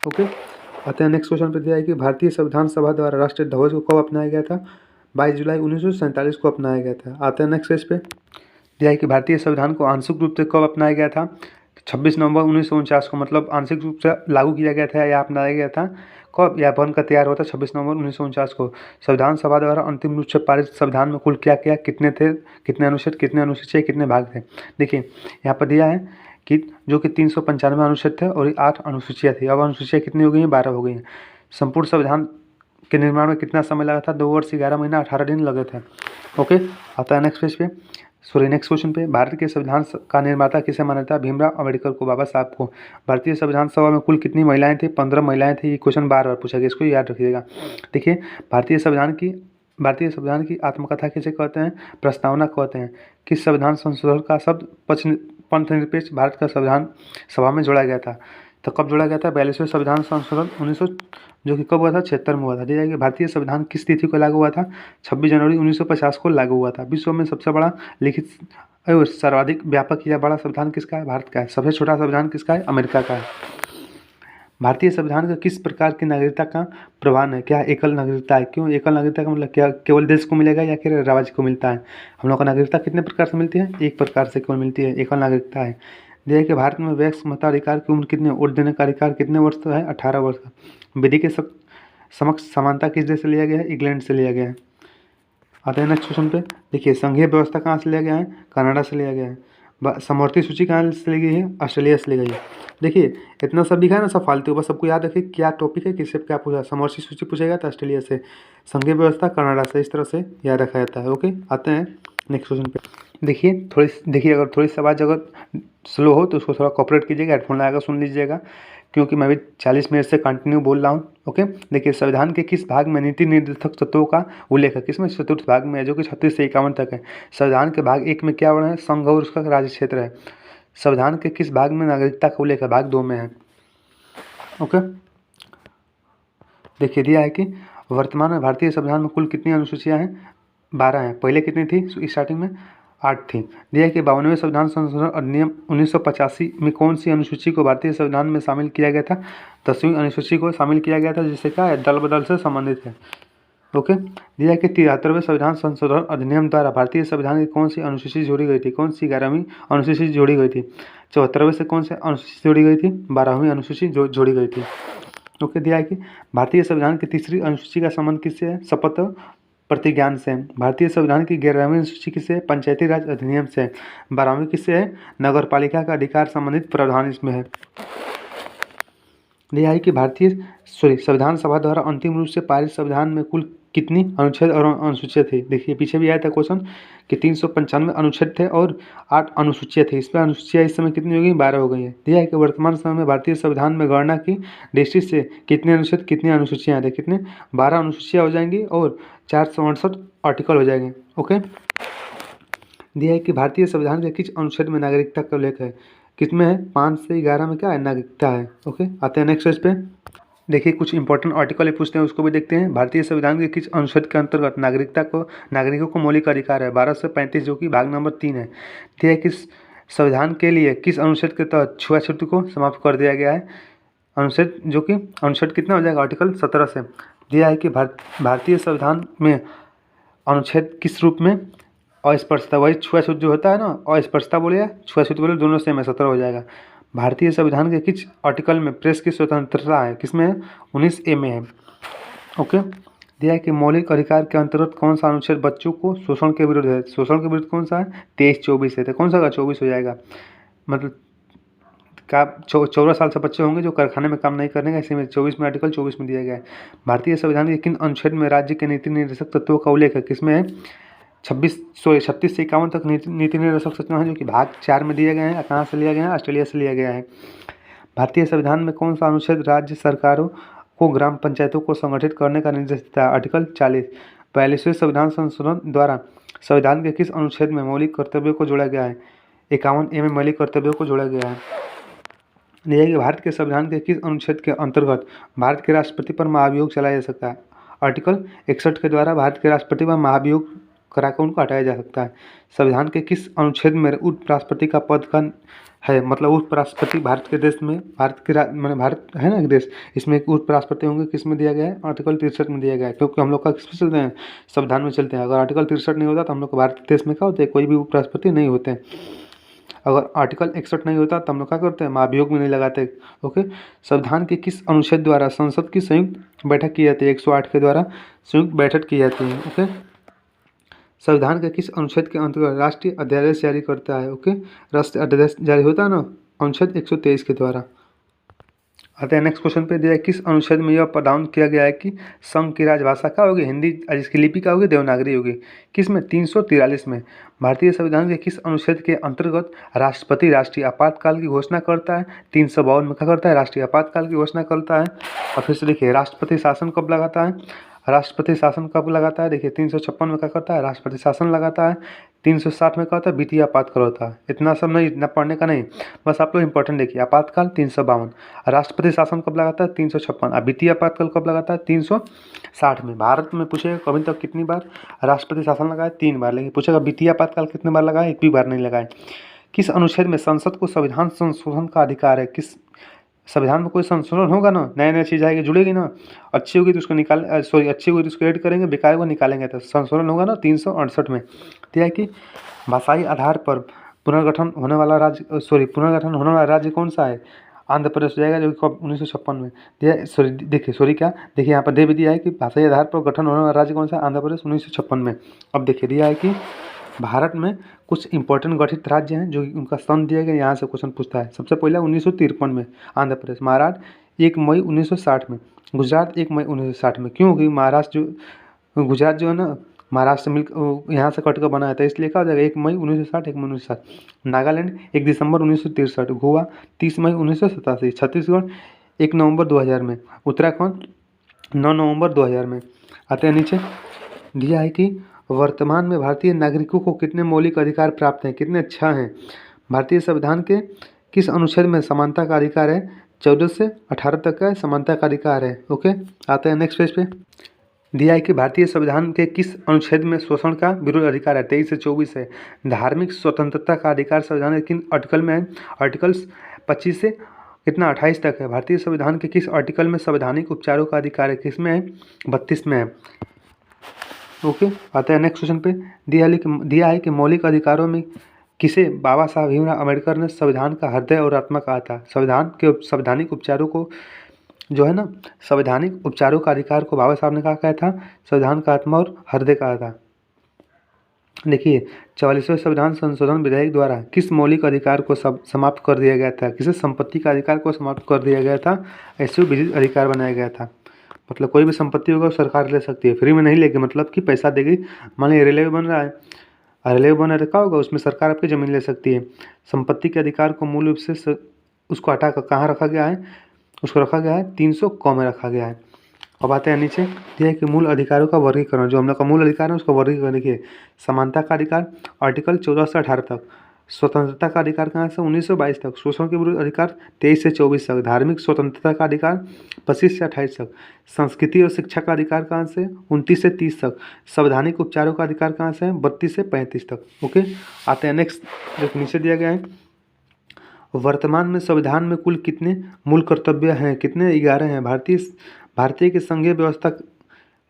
ओके। आते हैं नेक्स्ट क्वेश्चन पे। दिया है कि भारतीय संविधान सभा द्वारा राष्ट्रीय ध्वज को कब अपनाया गया था, 22 जुलाई 1947 को अपनाया गया था। आते हैं नेक्स्ट पेज पे। दिया है कि भारतीय संविधान को आंशिक रूप से कब अपनाया गया था? 26 नवंबर 1949 को, मतलब आंशिक रूप से लागू किया गया था या अपनाया गया था कब, या बनकर तैयार हुआ था 26 नवंबर 1949 को। संविधान सभा द्वारा अंतिम रूप से पारित संविधान में कुल क्या क्या कितने थे, कितने अनुच्छेद, कितने अनुसूचियाँ, कितने भाग थे? देखिए यहाँ पर दिया है कि जो कि 395 अनुच्छेद थे और 8 अनुसूचियाँ थी। अब अनुसूचियाँ कितनी हो गई हैं? 12 हो गई हैं। संपूर्ण संविधान के निर्माण में कितना समय लगा था? 2 वर्ष 11 महीना 18 दिन लगे थे। ओके, आता है नेक्स्ट पेज पे, सॉरी नेक्स्ट क्वेश्चन पे। भारत के संविधान का निर्माता किसे माना जाता है? भीमराव अम्बेडकर को, बाबा साहब को। भारतीय संविधान सभा में कुल कितनी महिलाएं थी? 15 महिलाएं थी। ये क्वेश्चन बार बार पूछा गया, इसको याद रखिएगा। देखिए भारतीय संविधान की आत्मकथा किसे कहते हैं? प्रस्तावना कहते हैं। किस संविधान संशोधन का शब्द पंथनिरपेक्ष भारत का संविधान सभा में जोड़ा गया था? तो कब जोड़ा गया था? 42वें संविधान संशोधन 1900 जो कि कब हुआ था? 76 में हुआ था। दिया जाएगा भारतीय संविधान किस तिथि को लागू हुआ था? 26 जनवरी 1950 को लागू हुआ था। विश्व में सबसे बड़ा लिखित और सर्वाधिक व्यापक या बड़ा संविधान किसका है? भारत का है। सबसे छोटा संविधान किसका है? अमेरिका का है। भारतीय संविधान का किस प्रकार की नागरिकता का प्रमाण है? क्या एकल नागरिकता है? क्यों एकल नागरिकता का मतलब क्या केवल देश को मिलेगा या फिर राज्य को मिलता है? हम लोग को नागरिकता कितने प्रकार से मिलती है? एक प्रकार से केवल मिलती है, एकल नागरिकता है। दिया है कि भारत में वयस्क मताधिकार की उम्र कितनी? वोट देने का अधिकार कितने वर्ष का है? 18 वर्ष का। विधि के समक्ष समानता किस देश से लिया गया है? इंग्लैंड से लिया गया है। आते हैं नेक्स्ट क्वेश्चन पे। देखिए संघीय व्यवस्था कहाँ से लिया गया है? कनाडा से लिया गया है। समवर्ती सूची कहाँ से ली गई है? ऑस्ट्रेलिया से ली गई है। देखिए इतना सब लिखा है ना, सब फालतू, बस सबको याद रखिए क्या टॉपिक है, किससे क्या पूछा। समवर्ती सूची पूछेगा तो ऑस्ट्रेलिया से, संघीय व्यवस्था कनाडा से, इस तरह से याद रखा जाता है। ओके, आते हैं नेक्स्ट क्वेश्चन पे। देखिए अगर थोड़ी सी आवाज़ अगर स्लो हो तो उसको थोड़ा कॉपरेट कीजिएगा, हेडफोन लगाकर सुन लीजिएगा, क्योंकि मैं भी 40 मिनट से कंटिन्यू बोल रहा हूँ। ओके, देखिए संविधान के किस भाग में नीति निर्देशक तत्वों का उल्लेख है? किसमें? चतुर्थ भाग में है, जो कि 36 से 51 तक है। संविधान के भाग 1 में क्या वर्णन है? संघ और उसका राज्य क्षेत्र है। संविधान के किस भाग में नागरिकता का उल्लेख है? भाग 2 में है। ओके, देखिए दिया है कि वर्तमान में भारतीय संविधान में कुल कितनी अनुसूचियाँ हैं? 12 हैं। पहले कितनी थी स्टार्टिंग में? 8 थी। दिया है कि 52वें संविधान संशोधन अधिनियम 1985 में कौन सी अनुसूची को भारतीय संविधान में शामिल किया गया था? 10वीं अनुसूची को शामिल किया गया था, जिससे क्या है? दल बदल से संबंधित है। ओके, दिया है कि 73वें संविधान संशोधन अधिनियम द्वारा भारतीय संविधान की कौन सी अनुसूची जोड़ी गई थी? कौन सी 11वीं अनुसूची जोड़ी गई थी? 74वें से कौन सी अनुसूची जोड़ी गई थी? 12वीं अनुसूची जोड़ी गई थी। ओके, दिया है कि भारतीय संविधान की तीसरी अनुसूची का संबंध किससे है? शपथ प्रतिज्ञान से। भारतीय संविधान की 11वीं अनुसूची किससे है? पंचायती राज अधिनियम से। 12वीं किससे है? नगर पालिका का अधिकार संबंधित प्रावधान इसमें है। दिया है कि संविधान सभा द्वारा अंतिम रूप से पारित संविधान में कुल कितनी अनुच्छेद और अनुसूचियाँ थी? देखिए पीछे भी आया था क्वेश्चन कि 395 अनुच्छेद थे और 8 अनुसूचियाँ थी। इसमें अनुसूचियाँ इस समय कितनी हो गई? 12 हो गई है। दिया है कि वर्तमान समय में भारतीय संविधान में गणना की दृष्टि से कितने अनुच्छेद, कितनी अनुसूचियाँ थे? कितने? 12 अनुसूचियाँ हो जाएंगी और 468 आर्टिकल हो जाएंगे। ओके, दिया है कि भारतीय संविधान के किस अनुच्छेद में नागरिकता का उल्लेख है? किसमें है? 5 से 11 में क्या है? नागरिकता है। ओके, आते हैं नेक्स्ट पेज पे। देखिए कुछ इंपॉर्टेंट आर्टिकल पूछते हैं, उसको भी देखते हैं। भारतीय संविधान के किस अनुच्छेद के अंतर्गत नागरिकों को मौलिक अधिकार है? 12 से 35, जो कि भाग नंबर 3 है। दिया है किस संविधान के लिए किस अनुच्छेद के तहत छुआछूत को समाप्त कर दिया गया है? अनुच्छेद, जो कि अनुच्छेद कितना हो जाएगा? आर्टिकल 17 से। दिया है कि भारतीय संविधान में अनुच्छेद किस रूप में अस्पृश्यता, वही छुआछूत जो होता है ना, अस्पृश्यता बोले या छुआछूत बोले, दोनों सेम है, 17 हो जाएगा। भारतीय संविधान के किस आर्टिकल में प्रेस की स्वतंत्रता है? किसमें है? 19A में है। ओके, दिया है कि मौलिक अधिकार के अंतर्गत कौन सा अनुच्छेद बच्चों को शोषण के विरुद्ध है? शोषण के विरुद्ध कौन सा है? 23-24 है। तो कौन सा का 24 हो जाएगा? मतलब का 14 साल से बच्चे होंगे जो कारखाने में काम नहीं करने का, इसी में 24 में, आर्टिकल 24 में दिया गया है। भारतीय संविधान के किन अनुच्छेद में राज्य के नीति निर्देशक तत्वों का उल्लेख है? किसमें है? 36 से 51 तक नीति निर्देशक तत्व हैं, जो कि भाग 4 में दिए गए हैं। कहाँ से लिया गया है? ऑस्ट्रेलिया से लिया गया है। भारतीय संविधान में कौन सा अनुच्छेद राज्य सरकारों को ग्राम पंचायतों को संगठित करने का निर्देश देता है? आर्टिकल 40। 42वें संविधान संशोधन द्वारा संविधान के किस अनुच्छेद में मौलिक कर्तव्यों को जोड़ा गया है? 51A में मौलिक कर्तव्यों को जोड़ा गया है। यह कि भारत के संविधान के किस अनुच्छेद के अंतर्गत भारत के राष्ट्रपति पर महाभियोग चलाया जा सकता है? आर्टिकल 61 के द्वारा भारत के राष्ट्रपति पर महाभियोग कराकर उनको हटाया जा सकता है। संविधान के किस अनुच्छेद में उपराष्ट्रपति का पद का है, मतलब उपराष्ट्रपति भारत के देश में, भारत के मैंने भारत है ना एक देश, इसमें एक उपराष्ट्रपति होंगे, किस में दिया गया है, आर्टिकल 63 में दिया गया है। क्योंकि हम लोग का किस में चलते हैं, संविधान में चलते हैं। अगर आर्टिकल 63 नहीं होता तो हम लोग भारत देश में क्या होते हैं, कोई भी उपराष्ट्रपति नहीं होते हैं। अगर आर्टिकल 61 नहीं होता तो हम लोग क्या करते हैं, महाभियोग में नहीं लगाते। ओके, संविधान के किस अनुच्छेद द्वारा संसद की संयुक्त बैठक की जाती है, 108 के द्वारा संयुक्त बैठक की जाती है। ओके, संविधान के किस अनुच्छेद के अंतर्गत राष्ट्रीय अध्यादेश जारी करता है। ओके, राष्ट्रीय अध्यादेश जारी होता है ना अनुच्छेद 123 के द्वारा। आते हैं नेक्स्ट क्वेश्चन पे, दिया है किस अनुच्छेद में यह प्रावधान किया गया है कि संघ की राजभाषा क्या होगी, हिंदी, इसकी लिपि क्या होगी, देवनागरी होगी। किस में, 343 में। भारतीय संविधान के किस अनुच्छेद के अंतर्गत राष्ट्रपति राष्ट्रीय आपातकाल की घोषणा करता है, 352 में क्या करता है, राष्ट्रीय आपातकाल की घोषणा करता है। और फिर से देखिए राष्ट्रपति शासन कब लगाता है, राष्ट्रपति शासन कब लगाता है, देखिए 356 में क्या करता है, राष्ट्रपति शासन लगाता है। 360 में क्या होता है, वित्तीय आपातकाल होता है। इतना सब नहीं, इतना पढ़ने का नहीं, बस आप लोग इंपॉर्टेंट देखिए। आपातकाल 352, राष्ट्रपति शासन कब लगाता है, 356, और वित्तीय आपातकाल कब लगाता है, 360 में। भारत में पूछेगा कभी तक कितनी बार राष्ट्रपति शासन लगाए, 3 बार, लेकिन पूछेगा वित्तीय आपातकाल कितने बार लगाए, 1 भी बार नहीं लगाए। किस अनुच्छेद में संसद को संविधान संशोधन का अधिकार है, किस संविधान में कोई संशोधन होगा ना, नई नई चीज़ आएगी, जुड़ेगी ना, अच्छी होगी तो उसको अच्छी होगी तो उसको ऐड करेंगे, बेकार होगा निकालेंगे, तो संशोधन होगा ना 368 में। दिया है कि भाषाई आधार पर पुनर्गठन होने वाला राज्य कौन सा है, आंध्र प्रदेश हो जाएगा, जो कि 1956 में दिया। देखिए यहाँ पर दे भी दिया है कि भाषाई आधार पर गठन होने वाला राज्य कौन सा है, आंध्र प्रदेश, 1956 में। अब देखिए दिया है कि भारत में कुछ इंपॉर्टेंट गठित राज्य हैं जो उनका सन दिया गया, यहाँ से क्वेश्चन पूछता है। सबसे पहला 1953 में आंध्र प्रदेश, महाराष्ट्र 1 मई 1960 में, गुजरात 1 मई 1960 में। क्यों, क्योंकि महाराष्ट्र जो गुजरात जो है ना महाराष्ट्र से मिल यहाँ से कट कर बना है, तो इसलिए क्या हो जाएगा 1 मई 1960, 1 मई 1960। नागालैंड 1 दिसंबर 1963, गोवा 30 मई 1987, छत्तीसगढ़ 1 नवंबर 2000 में, उत्तराखंड 9 नवंबर 2000 में। आते हैं नीचे, दिया है कि वर्तमान में भारतीय नागरिकों को कितने मौलिक अधिकार प्राप्त हैं, कितने अच्छा हैं। भारतीय संविधान के किस अनुच्छेद में समानता का अधिकार है, 14 से 18 तक का समानता का अधिकार है। ओके, आते हैं नेक्स्ट पेज पे। दिया है कि भारतीय संविधान के किस अनुच्छेद में शोषण का विरोध अधिकार है, 23 से 24 है। धार्मिक स्वतंत्रता का अधिकार संविधान के किन आर्टिकल में है, आर्टिकल्स 25 से कितना 28 तक है। भारतीय संविधान के किस आर्टिकल में संवैधानिक उपचारों का अधिकार है, किस में है, 32 में है। ओके, आते हैं नेक्स्ट क्वेश्चन पे। दिया है कि मौलिक अधिकारों में किसे बाबा साहब भीमराव अम्बेडकर ने संविधान का हृदय और आत्मा कहा था। संवैधानिक उपचारों को जो है ना, संवैधानिक उपचारों का अधिकार को बाबा साहब ने कहा था, संविधान का आत्मा और हृदय कहा था। देखिए 44वें संविधान संशोधन विधेयक द्वारा किस मौलिक अधिकार को समाप्त कर दिया गया था, किसे संपत्ति का अधिकार को समाप्त कर दिया गया था, ऐसे विधिक अधिकार बनाया गया था। मतलब कोई भी संपत्ति होगा सरकार ले सकती है, फ्री में नहीं लेगी, मतलब कि पैसा देगी। मान लीजिए रेलवे बन रहा है, रेलवे बन रहा है तो क्या होगा, उसमें सरकार आपकी ज़मीन ले सकती है। संपत्ति के अधिकार को मूल रूप से उसको हटा कर कहाँ रखा गया है, उसको रखा गया है 300 क में रखा गया है। अब आते हैं नीचे, यह है कि मूल अधिकारों का वर्गीकरण, जो हम लोग का मूल अधिकार है उसका वर्गीकरण देखिए। समानता का अधिकार आर्टिकल 14 से 18 तक, स्वतंत्रता का अधिकार कहाँ से 1922 तक, शोषण के विरुद्ध अधिकार 23 से 24 तक, धार्मिक स्वतंत्रता का अधिकार 25 से 28 तक, संस्कृति और शिक्षा का अधिकार कहाँ से 29 से 30 तक, संवैधानिक उपचारों का अधिकार कहाँ से 32 से 35 तक। ओके, आते हैं नेक्स्ट, जो नीचे दिया गया है। वर्तमान में संविधान में कुल कितने मूल कर्तव्य हैं, कितने 11 हैं। भारतीय की संघीय व्यवस्था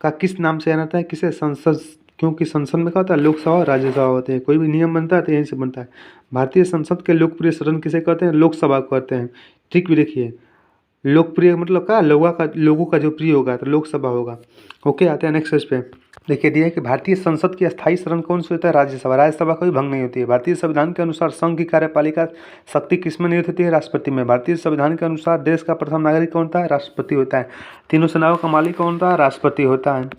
का किस नाम से जाना जाता है, किसे, संसद। क्योंकि संसद में क्या होता है, लोकसभा और राज्यसभा होते हैं, कोई भी नियम बनता है तो यहीं से बनता है। भारतीय संसद के लोकप्रिय सदन किसे कहते हैं, लोकसभा कहते हैं। ठीक भी देखिए, लोकप्रिय मतलब क्या, लोगों का जो प्रिय होगा तो लोकसभा होगा। ओके, आते हैं नेक्स्ट पेज पे। देखिए दिया है कि भारतीय संसद की स्थायी सदन कौन सी होता है, राज्यसभा। राज्यसभा का भी भंग नहीं होती है। भारतीय संविधान के अनुसार संघ की कार्यपालिका शक्ति किसमें निहित होती है, राष्ट्रपति में। भारतीय संविधान के अनुसार देश का प्रथम नागरिक कौन होता है, राष्ट्रपति होता है। तीनों सेनाओं का मालिक कौन होता है, राष्ट्रपति होता है।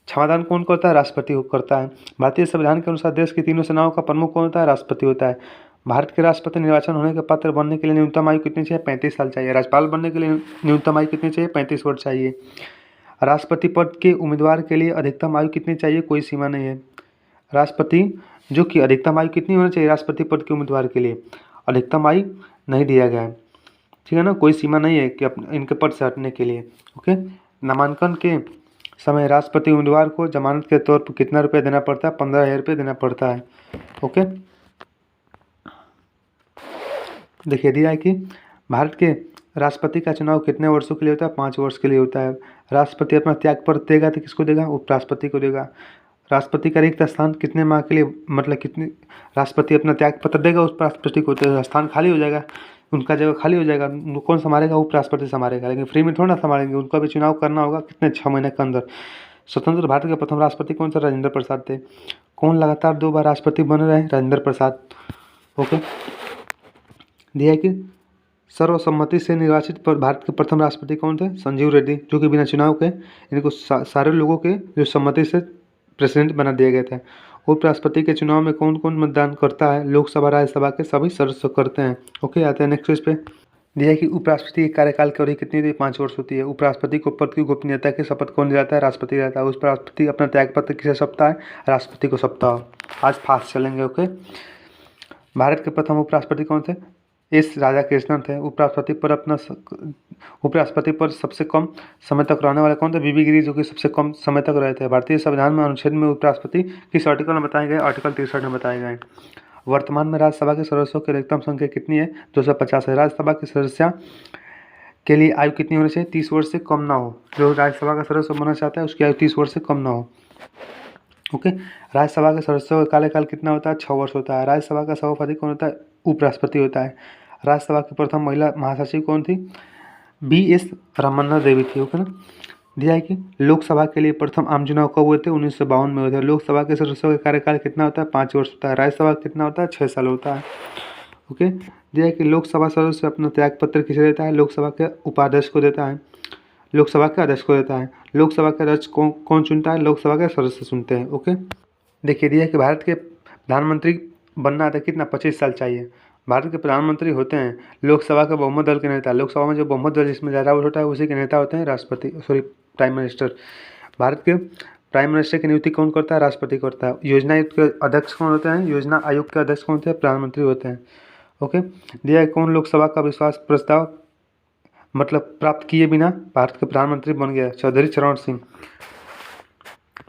क्षमादान कौन करता है, राष्ट्रपति करता है। भारतीय संविधान के अनुसार देश की तीनों सेनाओं का प्रमुख कौन होता है, राष्ट्रपति होता है। भारत के राष्ट्रपति निर्वाचन होने के पात्र बनने के लिए न्यूनतम आयु कितनी चाहिए, 35 साल चाहिए। राज्यपाल बनने के लिए न्यूनतम आयु कितनी चाहिए, 35 वर्ष चाहिए। राष्ट्रपति पद के उम्मीदवार के लिए अधिकतम आयु कितनी चाहिए, कोई सीमा नहीं है। राष्ट्रपति जो कि अधिकतम आयु कितनी होनी चाहिए, राष्ट्रपति पद के उम्मीदवार के लिए अधिकतम आयु नहीं दिया गया है, ठीक है ना, कोई सीमा नहीं है कि इनके पद से हटने के लिए। ओके, नामांकन के समय, राष्ट्रपति उम्मीदवार को जमानत के तौर पर कितना रुपया देना पड़ता है? 15,000 रुपये देना पड़ता है। ओके, देखिए दिया है कि भारत के राष्ट्रपति का चुनाव कितने वर्षों के लिए होता है? 5 वर्ष के लिए होता है। राष्ट्रपति अपना त्यागपत्र देगा तो किसको देगा? उपराष्ट्रपति को देगा। राष्ट्रपति का रिक्त स्थान कितने माह के लिए, मतलब कितने, राष्ट्रपति अपना त्यागपत्र देगा उपराष्ट्रपति को तो स्थान खाली हो जाएगा, उनका जगह खाली हो जाएगा। उनको कौन संभालेगा? उपराष्ट्रपति संभालेगा, लेकिन फ्री में थोड़ा ना संभालेंगे, उनका भी चुनाव करना होगा। कितने? 6 महीने के अंदर। स्वतंत्र भारत के प्रथम राष्ट्रपति कौन थे? राजेंद्र प्रसाद थे। कौन लगातार 2 बार राष्ट्रपति बने रहे? राजेंद्र प्रसाद। ओके, दिया है कि सर्वसम्मति से निर्वाचित पर भारत के प्रथम राष्ट्रपति कौन थे? संजीव रेड्डी, जो कि बिना चुनाव के इनको सारे लोगों के जो सम्मति से प्रेसिडेंट बना दिए गए थे। उपराष्ट्रपति के चुनाव में कौन कौन मतदान करता है? लोकसभा राज्यसभा के सभी सदस्य करते हैं। ओके, आते हैं नेक्स्ट पेज पे। दिया है कि उपराष्ट्रपति के कार्यकाल की अवधि कितनी होती है? 5 वर्ष होती है। उपराष्ट्रपति को पद की गोपनीयता की शपथ कौन दिलाता है? राष्ट्रपति दिलाता है। उपराष्ट्रपति अपना त्यागपत्र किसे सौंपता है? राष्ट्रपति को सौंपता है। आज फास्ट चलेंगे। ओके, भारत के प्रथम उपराष्ट्रपति कौन थे? एस राधाकृष्णन थे। उपराष्ट्रपति पर सबसे कम समय तक रहने वाले कौन थे? बीबी गिरी, जो कि सबसे कम समय तक रहे थे। भारतीय संविधान में अनुच्छेद में उपराष्ट्रपति किस आर्टिकल में बताए गए? आर्टिकल 63 में बताए गए। वर्तमान में राज्यसभा के सदस्यों की अधिकतम संख्या कितनी है? 250 है। राज्यसभा के सदस्य के लिए आयु कितनी होनी चाहिए? 30 वर्ष से कम ना हो। जो राज्यसभा का सदस्य बनना चाहता है उसकी आयु 30 वर्ष से कम ना हो। ओके, राज्यसभा के सदस्यों का कार्यकाल कितना होता है? 6 वर्ष होता है। राज्यसभा का सभापति कौन होता है? उपराष्ट्रपति होता है। राज्यसभा की प्रथम महिला महासचिव कौन थी? BS रमन्ना देवी थी। ओके ना, दिया है कि लोकसभा के लिए प्रथम आम चुनाव कब हुए थे? 1952 में हुए थे। लोकसभा के सदस्यों का कार्यकाल कितना होता है? 5 वर्ष होता है। राज्यसभा कितना होता है? 6 साल होता है। ओके, दिया है कि लोकसभा सदस्य अपना त्यागपत्र किसे देता है? लोकसभा के उपाध्यक्ष को देता है, लोकसभा के अध्यक्ष को देता है। लोकसभा के अध्यक्ष कौन चुनता है? लोकसभा के सदस्य चुनते हैं। ओके, देखिए दिया है कि भारत के प्रधानमंत्री बनना था कितना? 25 साल चाहिए। भारत के प्रधानमंत्री होते हैं लोकसभा के बहुमत दल के नेता। लोकसभा में जो बहुमत दल जिसमें ज़्यादा वोट होता है उसी के नेता होते हैं प्राइम मिनिस्टर। भारत के प्राइम मिनिस्टर की नियुक्ति कौन करता है? राष्ट्रपति करता है। योजना आयोग के अध्यक्ष कौन होते हैं? योजना आयोग के अध्यक्ष कौन होते हैं? प्रधानमंत्री होते हैं। ओके, दिया है कौन लोकसभा का विश्वास प्रस्ताव प्राप्त किए बिना भारत के प्रधानमंत्री बन गया? चौधरी चरण सिंह।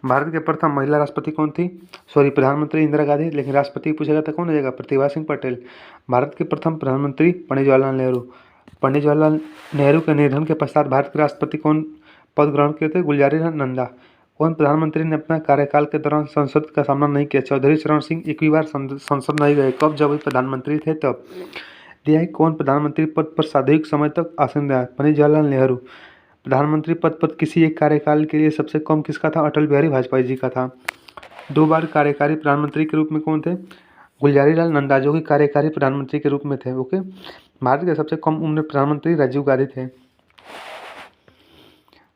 भारत के प्रथम महिला राष्ट्रपति कौन थी? प्रधानमंत्री इंदिरा गांधी, लेकिन राष्ट्रपति पूछा गया था कौन हो जाएगा? प्रतिभा सिंह पटेल। भारत के प्रथम प्रधानमंत्री पंडित जवाहरलाल नेहरू। पंडित जवाहरलाल नेहरू के निधन के पश्चात भारत के राष्ट्रपति कौन पद ग्रहण किए थे? गुलजारी लाल नंदा। कौन प्रधानमंत्री ने अपना कार्यकाल के दौरान संसद का सामना नहीं किया? चौधरी चरण सिंह। एक भी बार संसद नहीं गए। कब? जब वे प्रधानमंत्री थे तब। दिया है कौन प्रधानमंत्री पद पर सर्वाधिक समय तक आसीन रहा? पंडित जवाहरलाल नेहरू। प्रधानमंत्री पद पर किसी एक कार्यकाल के लिए सबसे कम किसका था? अटल बिहारी वाजपेयी जी का था। 2 बार कार्यकारी प्रधानमंत्री के रूप में कौन थे? गुलजारी लाल नंदा, जो कि कार्यकारी प्रधानमंत्री के रूप में थे। ओके, भारत के सबसे कम उम्र प्रधानमंत्री राजीव गांधी थे।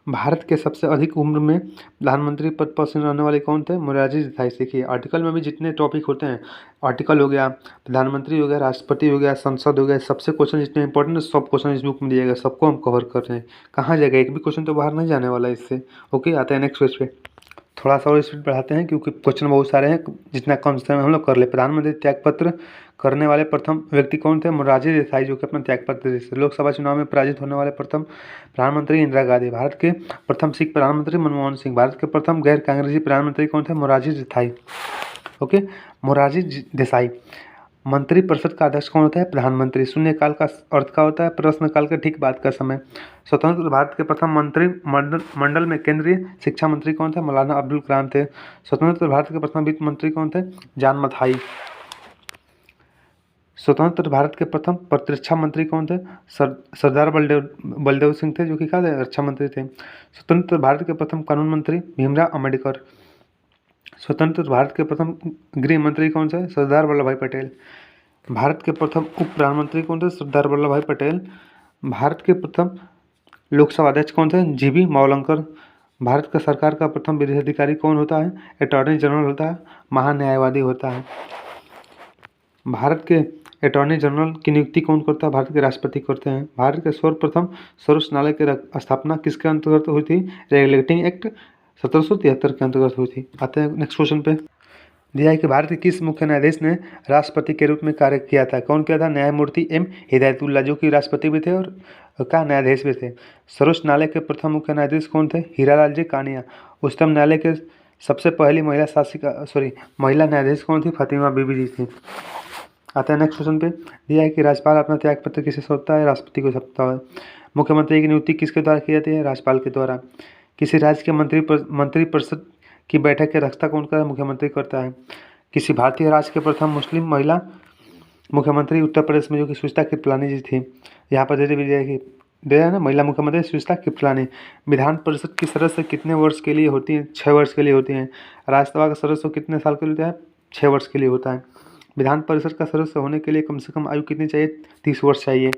भारत के सबसे अधिक उम्र में प्रधानमंत्री पद पर आसीन रहने वाले कौन थे? मोरारजी देसाई। सीखिए आर्टिकल में भी जितने टॉपिक होते हैं, आर्टिकल हो गया, प्रधानमंत्री हो गया, राष्ट्रपति हो गया, संसद हो गया, सबसे क्वेश्चन जितने इंपॉर्टेंट सब क्वेश्चन इस बुक में दिए गए, सबको हम कवर कर रहे हैं। कहाँ जाएगा? एक भी क्वेश्चन तो बाहर नहीं जाने वाला है इससे। ओके, आते हैं नेक्स्ट पेज पे। थोड़ा सा और स्पीड बढ़ाते हैं क्योंकि क्वेश्चन बहुत सारे हैं, जितना कम समय में हम लोग कर ले। प्रधानमंत्री त्यागपत्र करने वाले प्रथम व्यक्ति कौन थे? मोरारजी देसाई, जो कि अपना त्यागपत्र देते। लोकसभा चुनाव में पराजित होने वाले प्रथम प्रधानमंत्री इंदिरा गांधी। भारत के प्रथम सिख प्रधानमंत्री मनमोहन सिंह। भारत के प्रथम गैर कांग्रेसी प्रधानमंत्री कौन थे? मोरारजी देसाई। ओके, मोरारजी देसाई। मंत्रिपरिषद का अध्यक्ष कौन होता है? प्रधानमंत्री। शून्यकाल का अर्थ क्या होता है? प्रश्नकाल के ठीक बाद का समय। स्वतंत्र भारत के प्रथम मंत्रिमंडल में केंद्रीय शिक्षा मंत्री कौन थे? मौलाना अब्दुल कलाम थे। स्वतंत्र भारत के प्रथम वित्त मंत्री कौन थे? जॉन मथाई। स्वतंत्र भारत के प्रथम प्रतिरक्षा मंत्री कौन थे? सरदार बलदेव सिंह थे, जो कि क्या थे? रक्षा मंत्री थे। स्वतंत्र भारत के प्रथम कानून मंत्री भीमराव अम्बेडकर। स्वतंत्र भारत के प्रथम गृह मंत्री कौन से? सरदार वल्लभ भाई पटेल। भारत के प्रथम उप प्रधानमंत्री कौन थे? सरदार वल्लभ भाई पटेल। भारत के प्रथम लोकसभा अध्यक्ष कौन थे? जीबी मावलंकर। भारत का सरकार का प्रथम विदेश अधिकारी कौन होता है? अटॉर्नी जनरल होता है, महान्यायवादी होता है। भारत के अटॉर्नी जनरल की नियुक्ति कौन करता है? भारत के राष्ट्रपति करते हैं। भारत के सर्वप्रथम सर्वोच्च न्यायालय की स्थापना किसके अंतर्गत हुई थी? रेगुलेटिंग एक्ट 1773 के अंतर्गत हुई थी। आते हैं नेक्स्ट क्वेश्चन पे। दिया है कि भारत के किस मुख्य न्यायाधीश ने राष्ट्रपति के रूप में कार्य किया था? कौन किया था? न्यायमूर्ति M हिदायतुल्लाह, जो कि राष्ट्रपति भी थे और का न्यायाधीश भी थे। सर्वोच्च न्यायालय के प्रथम मुख्य न्यायाधीश कौन थे? हीरालाल जी कानिया। उच्चतम न्यायालय के सबसे पहली महिला न्यायाधीश कौन थी? फातिमा बीबी जी थी। आते हैं नेक्स्ट क्वेश्चन पे। दिया है कि राज्यपाल अपना त्याग पत्र किसे सौंपता है? राष्ट्रपति को सौंपता है। मुख्यमंत्री की नियुक्ति किसके द्वारा की जाती है? राज्यपाल के द्वारा। किसी राज्य के मंत्रिपरिषद की बैठक की अध्यक्षता कौन करता है? मुख्यमंत्री करता है। किसी भारतीय राज्य के प्रथम मुस्लिम महिला मुख्यमंत्री उत्तर प्रदेश में जो कि सुचित्रा कृपलानी जी थी। यहाँ पर दे दिया है ना, महिला मुख्यमंत्री सुचित्रा कृपलानी। विधान परिषद की सदस्य कितने वर्ष के लिए होती हैं? 6 वर्ष के लिए होती हैं। राज्यसभा का सदस्य कितने साल के लिए होता है? 6 वर्ष के लिए होता है। विधान परिषद का सदस्य होने के लिए कम से कम आयु कितनी चाहिए? 30 वर्ष चाहिए।